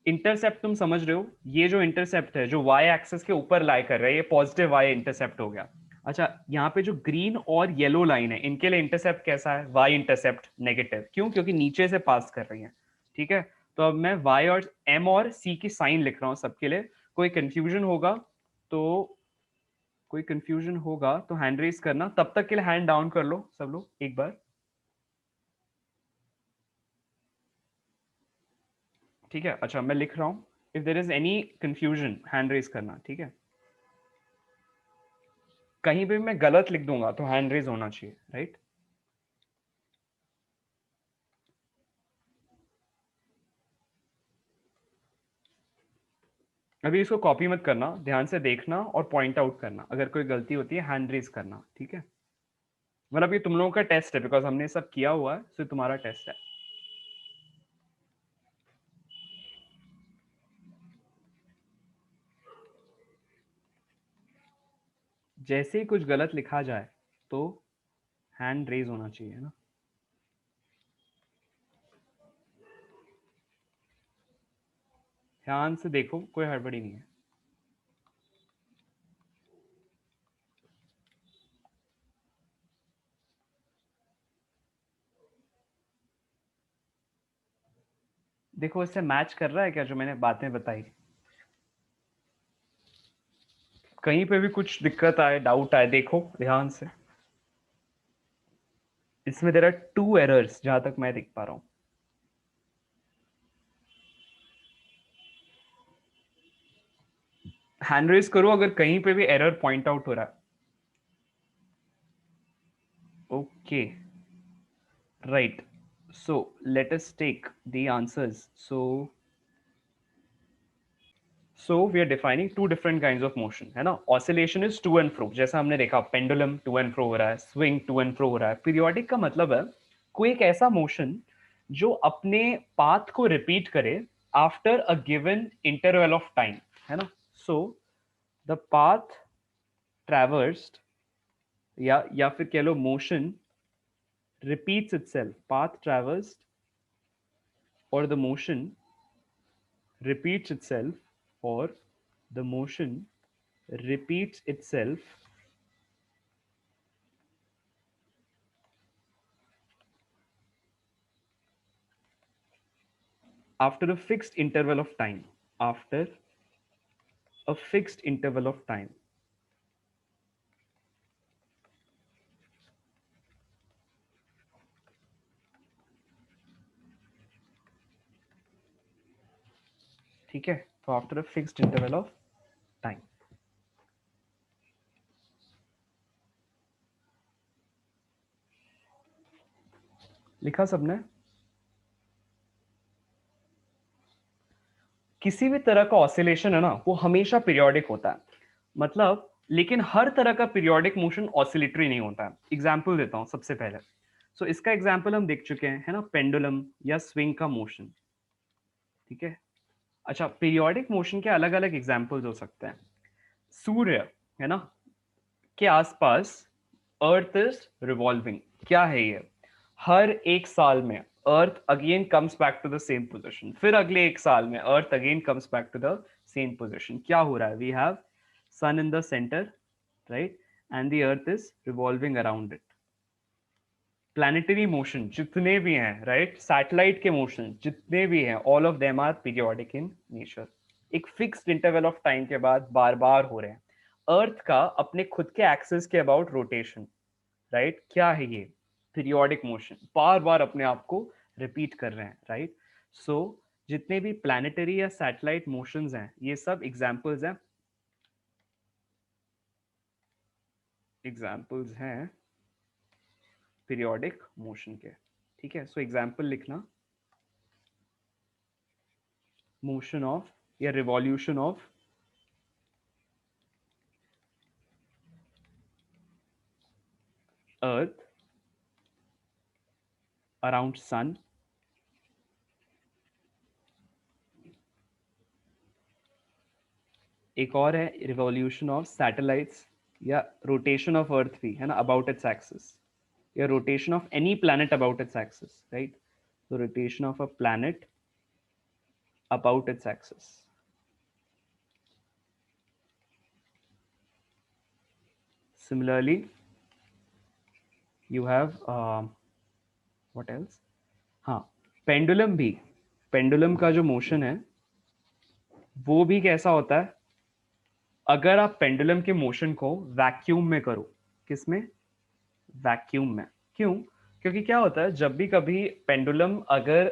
इंटरसेप्ट तुम समझ रहे हो, ये जो इंटरसेप्ट है जो वाई एक्सिस के ऊपर लाई कर रहा है, ये पॉजिटिव वाई इंटरसेप्ट हो गया। अच्छा, यहाँ पे जो ग्रीन और येलो लाइन है, इनके लिए इंटरसेप्ट कैसा है? Y intercept negative. क्यों? क्योंकि नीचे से पास कर रही है, ठीक है। तो अब मैं वाई और एम और सी की साइन लिख रहा हूँ सबके लिए। कोई कंफ्यूजन होगा तो हैंड रेज करना, तब तक के लिए हैंड डाउन कर लो सब लोग एक बार, ठीक है। अच्छा, मैं लिख रहा हूँ, if there is any confusion hand raise करना, ठीक है। कहीं भी मैं गलत लिख दूंगा तो हैंड रेज होना चाहिए, राइट। अभी इसको कॉपी मत करना, ध्यान से देखना और पॉइंट आउट करना, अगर कोई गलती होती है हैंड रेज करना, ठीक है। मतलब ये तुम लोगों का टेस्ट है, बिकॉज हमने सब किया हुआ है, तो तुम्हारा टेस्ट है। जैसे ही कुछ गलत लिखा जाए तो हैंड रेज होना चाहिए ना। ध्यान से देखो, कोई हड़बड़ी नहीं है। देखो, इससे मैच कर रहा है क्या जो मैंने बातें बताई? कहीं पे भी कुछ दिक्कत आए, डाउट आए, देखो ध्यान से। इसमें देयर आर 2 एरर्स जहां तक मैं देख पा रहा हूं। हैंड रेज करो अगर कहीं पे भी एरर पॉइंट आउट हो रहा है। Okay, right. So let us take the answers. So we are defining two different kinds of motion, है ना। Oscillation is to and fro, जैसा हमने देखा पेंडुलम to and fro हो रहा है, swing to and fro हो रहा है। पीरियोडिक का मतलब है कोई एक ऐसा मोशन जो अपने पाथ को रिपीट करे after a given interval of time, है ना। सो द पाथ ट्रैवर्स्ड, या फिर कह लो motion repeats itself, path traversed or the motion repeats itself, or the motion repeats itself after a fixed interval of time, after a fixed interval of time, ठीक है। तो after a fixed interval of time, लिखा सबने? किसी भी तरह का oscillation है ना, वो हमेशा पीरियोडिक होता है, मतलब, लेकिन हर तरह का पीरियोडिक मोशन ऑसिलेटरी नहीं होता है। एग्जाम्पल देता हूं सबसे पहले। सो इसका एग्जाम्पल हम देख चुके हैं, है ना, पेंडुलम या स्विंग का मोशन, ठीक है। अच्छा, पीरियोडिक मोशन के अलग अलग एग्जाम्पल्स हो सकते हैं। सूर्य, है ना, के आसपास अर्थ इज रिवॉल्विंग। क्या है ये? हर एक साल में earth again comes back to the same position, फिर अगले 1 साल में earth again comes back to the same position. क्या हो रहा है? We have sun in the centre, right, and the earth is revolving around it. Planetary motion जितने भी हैं, राइट, सैटेलाइट के मोशन जितने भी हैं, all of them are periodic in nature. एक फिक्स्ड इंटरवल ऑफ टाइम के बाद बार बार हो रहे हैं। अर्थ का अपने खुद के एक्सिस के अबाउट रोटेशन, राइट, क्या है ये? पीरियोडिक मोशन, बार बार अपने आप को रिपीट कर रहे हैं, राइट। सो जितने भी प्लैनेटरी या सैटेलाइट मोशंस हैं, ये सब एग्जांपल्स हैं, पीरियोडिक मोशन के। ठीक है, सो एग्जांपल लिखना, मोशन ऑफ या revolution of earth around sun, एक और है रिवॉल्यूशन ऑफ सैटेलाइट्स या रोटेशन ऑफ अर्थ भी है ना, अबाउट इट्स एक्सिस, या rotation of any planet about its axis, right. So rotation of a planet about its axis. Similarly, you have what else? हाँ, pendulum भी, pendulum का जो motion है वो भी कैसा होता है? अगर आप पेंडुलम के मोशन को वैक्यूम में करो, किसमें? वैक्यूम में। क्यों? क्योंकि क्या होता है, जब भी कभी पेंडुलम अगर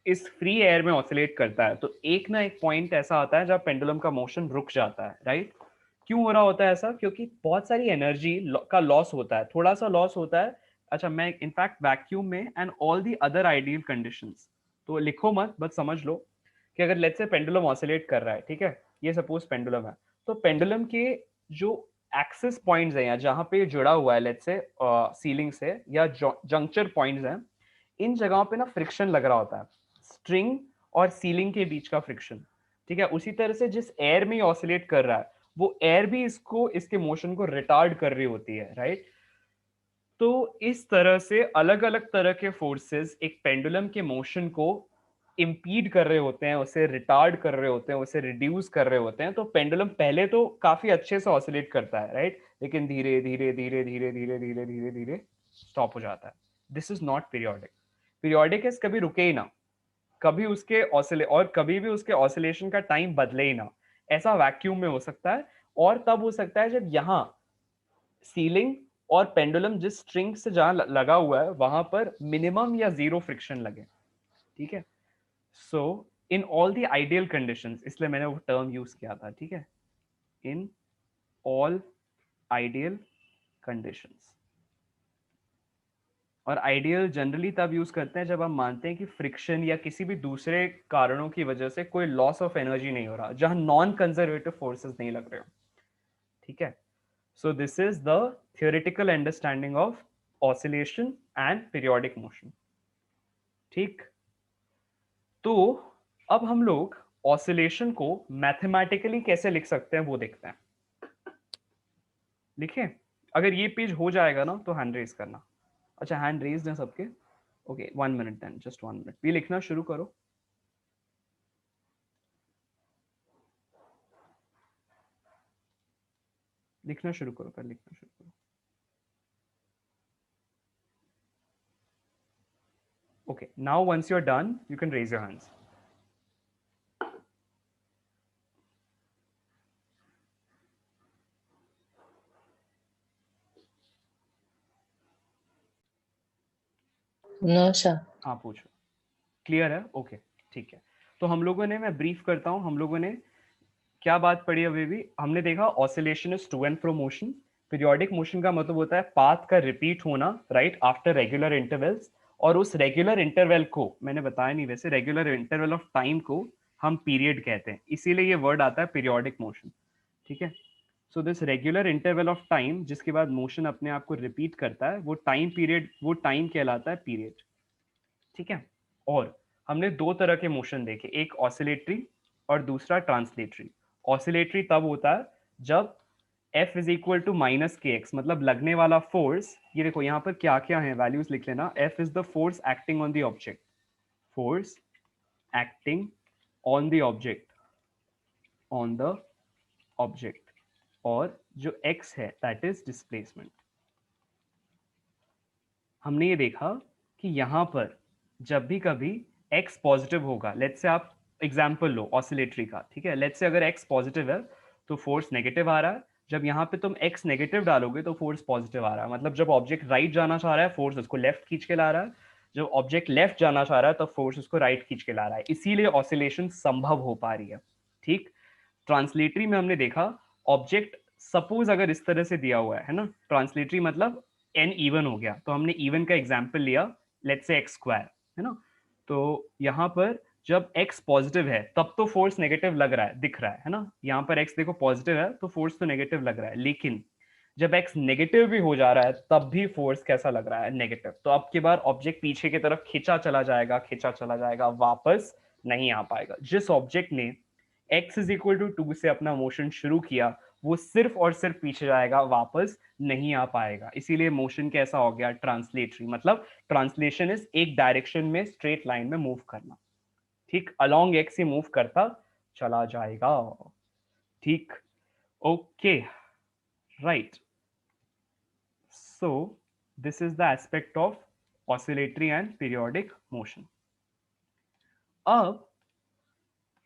इस फ्री एयर में ऑसिलेट करता है तो एक ना एक पॉइंट ऐसा आता है जब पेंडुलम का मोशन रुक जाता है, राइट। क्यों हो रहा होता है ऐसा? क्योंकि बहुत सारी एनर्जी का लॉस होता है, थोड़ा सा लॉस होता है। अच्छा, मैं इनफैक्ट वैक्यूम में and all the other ideal conditions, तो लिखो मत, बस समझ लो कि अगर लेट्स से पेंडुलम ऑसिलेट कर रहा है, ठीक है, ये सपोज पेंडुलम है, तो पेंडुलम के जो एक्सिस पॉइंट्स हैं या जहां पे जुड़ा हुआ है लेट्स से सीलिंग से या जंक्चर पॉइंट्स हैं, इन जगहों पे ना फ्रिक्शन लग रहा होता है, स्ट्रिंग और सीलिंग के बीच का फ्रिक्शन। ठीक है, उसी तरह से जिस एयर में ऑसिलेट कर रहा है वो एयर भी इसको, इसके मोशन को रिटार्ड कर रही होती है, राइट। तो इस तरह से अलग अलग तरह के फोर्सेस एक पेंडुलम के मोशन को इम्पीड कर रहे होते हैं, उसे रिटार्ड कर रहे होते हैं, उसे रिड्यूस कर रहे होते हैं। तो पेंडुलम पहले तो काफी अच्छे से ऑसिलेट करता है, राइट, लेकिन धीरे धीरे धीरे धीरे धीरे धीरे धीरे धीरे स्टॉप हो जाता है। This is not periodic. Periodic is कभी रुके ही ना, कभी उसके और कभी भी उसके ऑसिलेशन का टाइम बदले ही ना। ऐसा वैक्यूम में हो सकता है, और तब हो सकता है जब यहाँ सीलिंग और पेंडुलम जिस स्ट्रिंग से जहां लगा हुआ है वहां पर मिनिमम या जीरो फ्रिक्शन लगे। ठीक है, so in all the ideal conditions, इसलिए मैंने वो टर्म यूज किया था, ठीक है, इन ऑल आइडियल कंडीशंस। और आइडियल जनरली तब यूज करते हैं जब हम मानते हैं कि फ्रिक्शन या किसी भी दूसरे कारणों की वजह से कोई लॉस ऑफ एनर्जी नहीं हो रहा, जहां नॉन कंजर्वेटिव फोर्सेस नहीं लग रहे हो। ठीक है, so this is the theoretical understanding of oscillation and periodic motion। ठीक, तो अब हम लोग ऑसिलेशन को मैथमेटिकली कैसे लिख सकते हैं वो देखते हैं। लिखें, अगर ये पेज हो जाएगा ना तो हैंड रेज करना। अच्छा, हैंड रेज है सबके? Okay, 1 minute then, just 1 minute, भी लिखना शुरू करो। लिखना शुरू करो, पहले लिखना शुरू करो। Okay, now once you're done, you can raise your hands. No sir. हाँ, पूछो। क्लियर है? ओके, ठीक है। तो हम लोगों ने, मैं ब्रीफ करता हूँ, हम लोगों ने क्या बात पढ़ी अभी भी? हमने देखा oscillation is to and fro motion. Periodic motion का मतलब होता है पाथ का रिपीट होना, राइट, आफ्टर रेगुलर इंटरवल्स। और उस रेगुलर इंटरवल को मैंने बताया नहीं, वैसे रेगुलर इंटरवल ऑफ टाइम को हम पीरियड कहते हैं, इसीलिए ये वर्ड आता है पीरियोडिक मोशन। ठीक है, so this regular interval of time जिसके बाद मोशन अपने आप को रिपीट करता है, वो टाइम पीरियड, वो टाइम कहलाता है पीरियड। ठीक है, और हमने दो तरह के मोशन देखे, एक ऑसिलेटरी और दूसरा ट्रांसलेटरी। ऑसिलेटरी तब होता है जब F is equal to minus के एक्स, मतलब लगने वाला फोर्स, ये देखो यहाँ पर क्या क्या है वैल्यूज लिख लेना। F is the force acting on the object, force acting on the object, on the object, और जो x है दैट इज डिस्प्लेसमेंट। हमने ये देखा कि यहाँ पर जब भी कभी x पॉजिटिव होगा, लेट्स से आप एग्जाम्पल लो ऑसिलेटरी का, ठीक है, लेट्स से अगर x पॉजिटिव है तो फोर्स नेगेटिव आ रहा है, जब यहाँ पे तुम x नेगेटिव डालोगे तो फोर्स पॉजिटिव आ रहा है, मतलब जब ऑब्जेक्ट राइट जाना चाह रहा है फोर्स उसको लेफ्ट खींच के ला रहा है, जब ऑब्जेक्ट लेफ्ट जाना चाह रहा है तो फोर्स उसको राइट खींच के ला रहा है, इसीलिए ऑसिलेशन संभव हो पा रही है। ठीक, ट्रांसलेटरी में हमने देखा ऑब्जेक्ट सपोज अगर इस तरह से दिया हुआ है ना, ट्रांसलेटरी मतलब एन इवन हो गया, तो हमने इवन का एग्जाम्पल लिया, लेट्स से एक्स स्क्वायर, है ना, तो यहाँ पर जब x पॉजिटिव है तब तो फोर्स नेगेटिव लग रहा है, दिख रहा है ना, यहाँ पर x देखो पॉजिटिव है तो फोर्स तो नेगेटिव लग रहा है, लेकिन जब x नेगेटिव भी हो जा रहा है तब भी फोर्स कैसा लग रहा है, नेगेटिव। तो अब की बार ऑब्जेक्ट पीछे की तरफ खींचा चला जाएगा, खींचा चला जाएगा, वापस नहीं आ पाएगा। जिस ऑब्जेक्ट ने x इज इक्वल टू 2 से अपना मोशन शुरू किया वो सिर्फ और सिर्फ पीछे जाएगा, वापस नहीं आ पाएगा, इसीलिए मोशन कैसा हो गया, ट्रांसलेटरी, मतलब ट्रांसलेशन इज एक डायरेक्शन में स्ट्रेट लाइन में मूव करना। ठीक, अलोंग एक्स ही मूव करता चला जाएगा। ठीक, okay, right, so this is the aspect of oscillatory and periodic motion. अब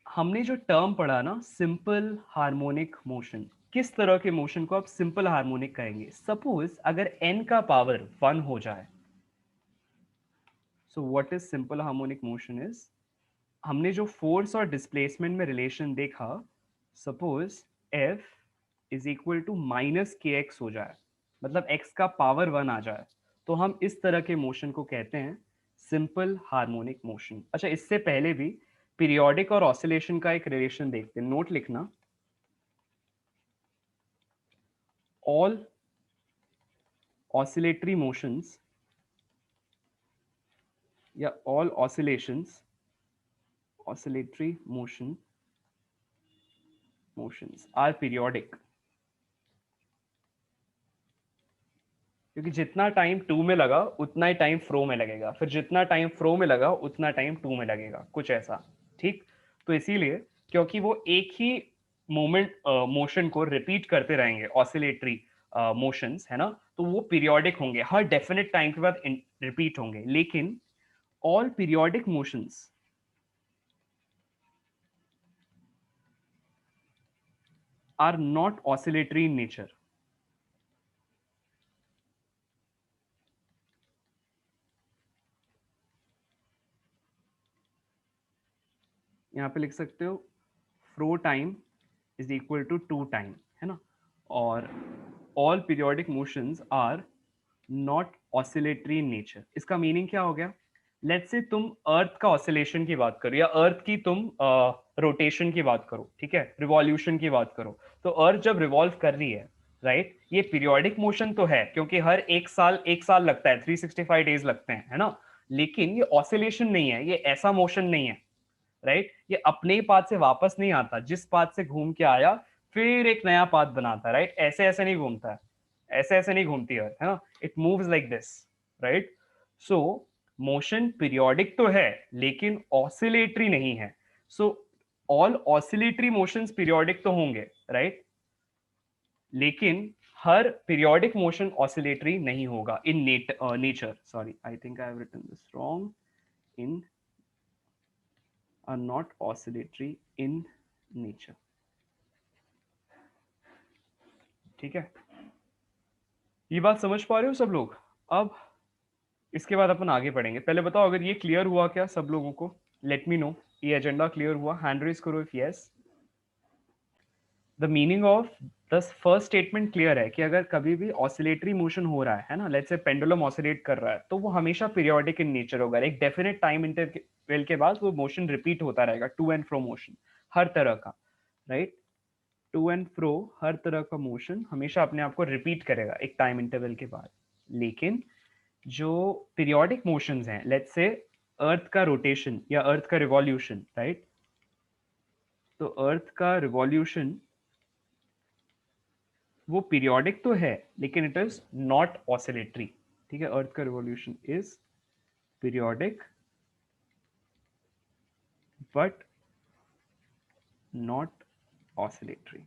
हमने जो टर्म पढ़ा ना सिंपल हार्मोनिक मोशन, किस तरह के मोशन को आप सिंपल हार्मोनिक कहेंगे, सपोज अगर n का पावर 1 हो जाए, so what is simple harmonic motion is, हमने जो फोर्स और डिस्प्लेसमेंट में रिलेशन देखा, suppose F is equal to minus के एक्स हो जाए, मतलब x का पावर 1 आ जाए, तो हम इस तरह के मोशन को कहते हैं सिंपल हार्मोनिक मोशन। अच्छा, इससे पहले भी पीरियोडिक और ऑसिलेशन का एक रिलेशन देखते हैं, नोट लिखना, all oscillatory motions या all oscillatory motions are periodic, क्योंकि जितना टाइम 2 में लगा उतना ही टाइम फ्रो में लगेगा, फिर जितना टाइम फ्रो में लगा उतना टाइम 2 में लगेगा, कुछ ऐसा। ठीक, तो इसीलिए क्योंकि वो एक ही मोशन को रिपीट करते रहेंगे, ऑसिलेटरी मोशंस, है ना, तो वो पीरियोडिक होंगे, हर डेफिनेट टाइम के बाद रिपीट होंगे, लेकिन all periodic motions are not oscillatory in nature. यहाँ पे लिख सकते हो flow time is equal to 2 time, है ना, और all periodic motions are not oscillatory in nature. इसका मीनिंग क्या हो गया, लेट्स से तुम अर्थ का ऑसिलेशन की बात करो या अर्थ की तुम रोटेशन की बात करो, ठीक है, रिवॉल्यूशन की बात करो, तो अर्थ जब रिवॉल्व कर रही है, राइट, ये पीरियोडिक मोशन तो है क्योंकि हर एक साल लगता है, 365 डेज लगते हैं, है ना, लेकिन ये ऑसिलेशन नहीं है, ये ऐसा मोशन नहीं है, राइट, ये अपने ही पाथ से वापस नहीं आता, जिस पाथ से घूम के आया फिर एक नया पाथ बनाता है, राइट, ऐसे ऐसे नहीं घूमता है, ऐसे ऐसे नहीं घूमती है ना, it moves like this, right. So motion periodic तो है लेकिन ऑसिलेटरी नहीं है, so all oscillatory motions periodic तो होंगे, राइट, लेकिन हर पीरियोडिक मोशन ऑसिलेटरी नहीं होगा in nature, sorry I think I have written this wrong, in are not oscillatory in nature। ठीक है, ये बात समझ पा रहे हो सब लोग। अब इसके बाद अपन आगे बढ़ेंगे, पहले बताओ अगर ये क्लियर हुआ क्या सब लोगों को, लेट मी नो, ये एजेंडा क्लियर हुआ, हैंड रेज करो if yes. The meaning of the first statement clear है कि अगर कभी भी ऑसिलेटरी मोशन हो रहा है ना, लेट्स से पेंडुलम ऑसिलेट कर रहा है, तो वो हमेशा पीरियोडिक इन नेचर होगा, एक डेफिनेट टाइम इंटरवल के बाद वो मोशन रिपीट होता रहेगा, टू एंड फ्रो मोशन हर तरह का, राइट, टू एंड फ्रो हर तरह का मोशन हमेशा अपने आप को रिपीट करेगा एक टाइम इंटरवल के बाद। लेकिन जो पीरियोडिक मोशंस हैं, लेट्स से अर्थ का रोटेशन या अर्थ का रिवॉल्यूशन, राइट, तो अर्थ का रिवॉल्यूशन वो पीरियोडिक तो है लेकिन इट इज नॉट ऑसिलेटरी। ठीक है, अर्थ का revolution is periodic but not oscillatory.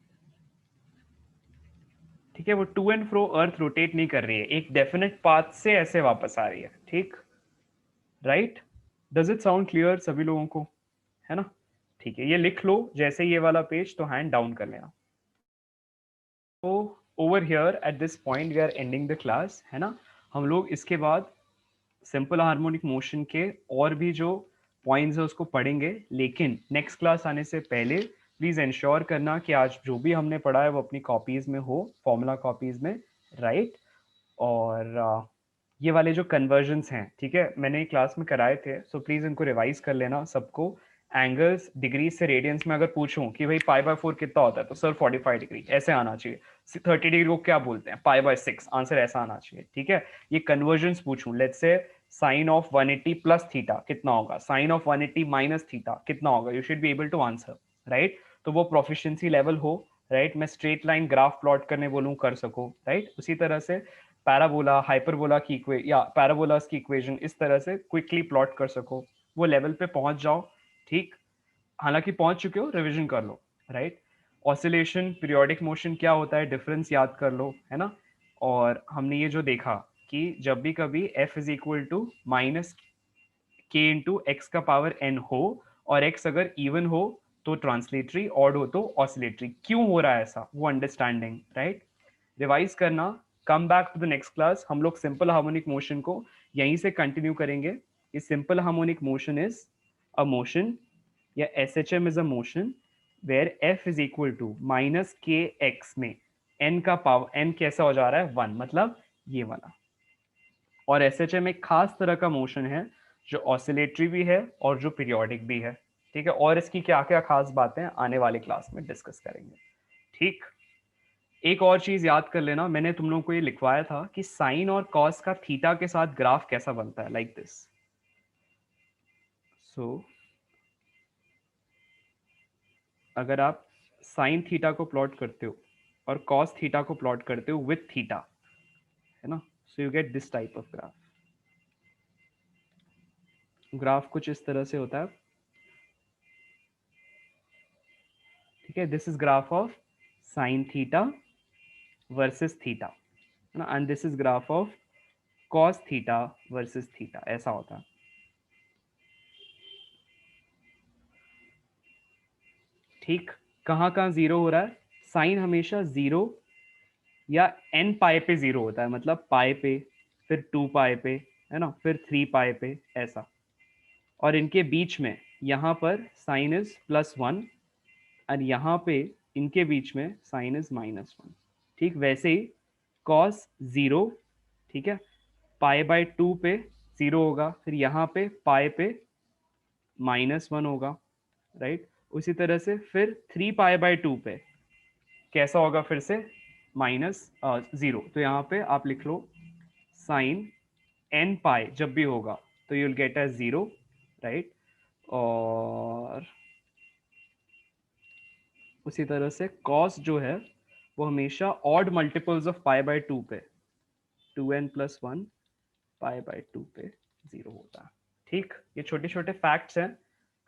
ठीक है, वो to and fro earth rotate नहीं कर रही है, एक डेफिनेट पाथ से ऐसे वापस आ रही है। ठीक, right? Does it sound clear सभी लोगों को? है ना? ठीक है, ये लिख लो जैसे ये वाला पेज, तो हैंड डाउन कर लेना। तो over here at this point we are ending the class, है ना? हम लोग इसके बाद सिंपल हार्मोनिक मोशन के और भी जो पॉइंट्स है उसको पढ़ेंगे, लेकिन नेक्स्ट क्लास आने से पहले प्लीज इंश्योर करना कि आज जो भी हमने पढ़ा है वो अपनी कॉपीज में हो, फॉर्मूला कॉपीज में, राइट? और ये वाले जो कन्वर्जन्स हैं, ठीक है, मैंने क्लास में कराए थे, सो प्लीज इनको रिवाइज कर लेना सबको। एंगल्स डिग्री से रेडियंस में अगर पूछूं कि भाई पाई बाय 4 कितना होता है, तो सर 45 डिग्री ऐसे आना चाहिए। 30 डिग्री को क्या बोलते हैं? पाई बाय 6, आंसर ऐसा आना चाहिए। ठीक है, ये कन्वर्जन्स पूछूं, let's say sign of 180 plus theta कितना होगा, साइन ऑफ 180 माइनस थीटा कितना होगा, you should be able to answer, right? तो वो प्रोफिशिएंसी लेवल हो, राइट? मैं स्ट्रेट लाइन ग्राफ प्लॉट करने बोलूं, कर सको, राइट? उसी तरह से पैराबोला, हाइपरबोला की या पैराबोलास की इक्वेशन इस तरह से क्विकली प्लॉट कर सको, वो लेवल पे पहुंच जाओ। ठीक, हालांकि पहुंच चुके हो, रिवीजन कर लो, राइट? ऑसिलेशन, पीरियोडिक मोशन क्या होता है, डिफरेंस याद कर लो, है ना? और हमने ये जो देखा कि जब भी कभी f is equal to minus k into x का पावर n हो, और x अगर इवन हो तो ट्रांसलेटरी, ऑड हो तो ऑसिलेटरी। क्यों हो रहा है ऐसा, वो अंडरस्टैंडिंग, राइट? रिवाइज करना। Come back to the next class, हम लोग सिंपल हार्मोनिक मोशन को यहीं से कंटिन्यू करेंगे। इस simple harmonic motion is a motion, या S H M is a motion where F is equal to minus के एक्स में एन का पावर, एन कैसा हो जा रहा है, वन, मतलब ये वाला। और एस एच एम एक खास तरह का मोशन है जो ऑसिलेटरी भी है और जो पीरियोडिक भी है। ठीक है, और इसकी क्या क्या खास बातें आने वाली क्लास में डिस्कस करेंगे। ठीक, एक और चीज याद कर लेना, मैंने तुम लोगों को ये लिखवाया था कि साइन और कॉस का थीटा के साथ ग्राफ कैसा बनता है, लाइक दिस। सो अगर आप साइन थीटा को प्लॉट करते हो और कॉस थीटा को प्लॉट करते हो विथ थीटा, है ना, so you get this type of graph. Graph कुछ इस तरह से होता है। ठीक है, this is graph of sine theta versus theta, है ना, and this is graph of cos theta versus theta, ऐसा होता है। ठीक, कहाँ कहाँ जीरो हो रहा है? साइन हमेशा जीरो या एन पाई पे जीरो होता है, मतलब पाई पे, फिर 2 पाई पे, है ना, फिर 3 पाई पे, ऐसा। और इनके बीच में यहाँ पर साइन इज +1, और यहाँ पे इनके बीच में साइन इज -1। ठीक, वैसे ही कॉस जीरो, ठीक है, पाई बाय 2 पे जीरो होगा, फिर यहाँ पे पाई पे -1 होगा, राइट? उसी तरह से फिर 3 पाई बाय 2 पे कैसा होगा, फिर से -0। तो यहाँ पे आप लिख लो साइन एन पाई जब भी होगा तो you will get as 0, right? और उसी तरह से कॉस जो है वो हमेशा odd multiples of pi by 2 पे, 2n+1 पाई बाय 2 पे 0 होता है। ठीक, ये छोटे छोटे फैक्ट्स हैं,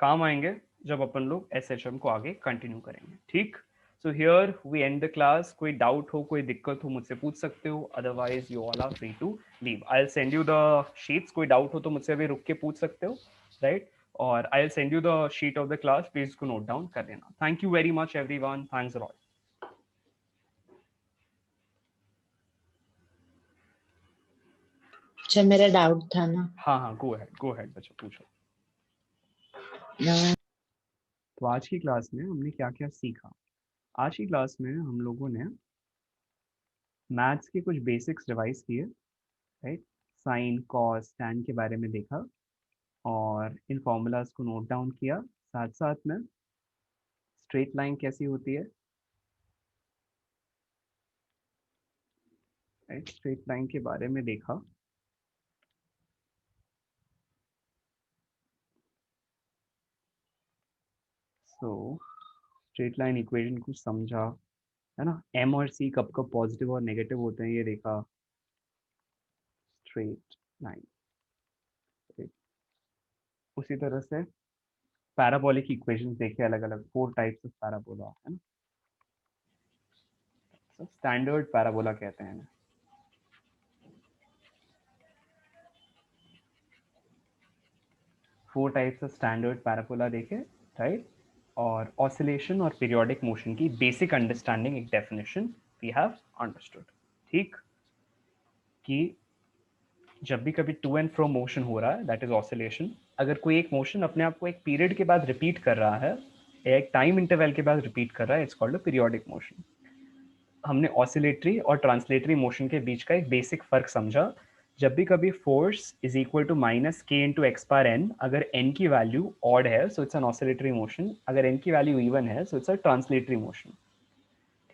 काम आएंगे जब अपन लोग एस एच एम को आगे कंटिन्यू करेंगे। ठीक, so here we end the class. कोई डाउट हो, कोई दिक्कत हो, मुझसे पूछ सकते हो, otherwise you all are free to leave. I will send you the sheets, कोई डाउट हो तो मुझसे अभी रुक के पूछ सकते हो, राइट? और आई will send you the sheet of the class, please इसको नोट डाउन कर लेना। Thank you very much everyone, thanks a lot. अच्छा, मेरा डाउट था ना। हाँ हाँ, गो अहेड बच्चों, पूछो। न- तो आज की क्लास में हमने क्या क्या सीखा? आज की क्लास में हम लोगों ने मैथ्स के कुछ बेसिक्स रिवाइज किए, राइट? साइन, कॉस, टैन के बारे में देखा, और इन फॉर्मूलाज को नोट डाउन किया। साथ साथ में स्ट्रेट लाइन कैसी होती है, राइट, स्ट्रेट लाइन के बारे में देखा। सो स्ट्रेट लाइन इक्वेशन को समझा, है ना, एम और सी कब कब पॉजिटिव और नेगेटिव होते हैं ये देखा, स्ट्रेट लाइन। उसी तरह से पैराबोलिक इक्वेशंस देखे अलग अलग, 4 टाइप्स ऑफ पैराबोला, है ना, स्टैंडर्ड पैराबोला कहते हैं। 4 टाइप्स ऑफ स्टैंडर्ड पैराबोला देखे, राइट। और ऑसिलेशन और पीरियोडिक मोशन की बेसिक अंडरस्टैंडिंग, एक डेफिनेशन वी हैव अंडरस्टूड। ठीक, कि जब भी कभी टू एंड फ्रो मोशन हो रहा है, दैट इज ऑसिलेशन। अगर कोई एक मोशन अपने आप को एक पीरियड के बाद रिपीट कर रहा है, या एक टाइम इंटरवल के बाद रिपीट कर रहा है, it's called a periodic motion. हमने ऑसिलेटरी और ट्रांसलेटरी मोशन के बीच का एक बेसिक फर्क समझा। जब भी कभी force is equal to minus k into x power n, अगर एन की वैल्यू ऑड है so it's an oscillatory motion, अगर एन की वैल्यू इवन है so it's a translatory motion.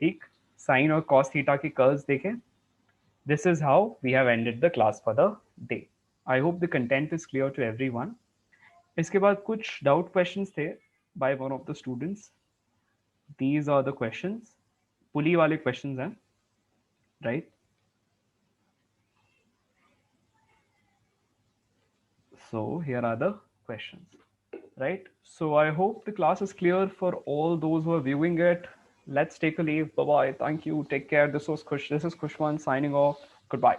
ठीक, साइन और कॉस थीटा के कर्व्स देखें। This is how we have ended the class for the day. I hope the content is clear to everyone. इसके बाद कुछ doubt questions थे by one of the students. These are the questions. पुली वाले questions हैं, right? So here are the questions, right? So I hope the class is clear for all those who are viewing it. Let's take a leave. Bye bye. Thank you. Take care. This is Kushwan signing off. Goodbye.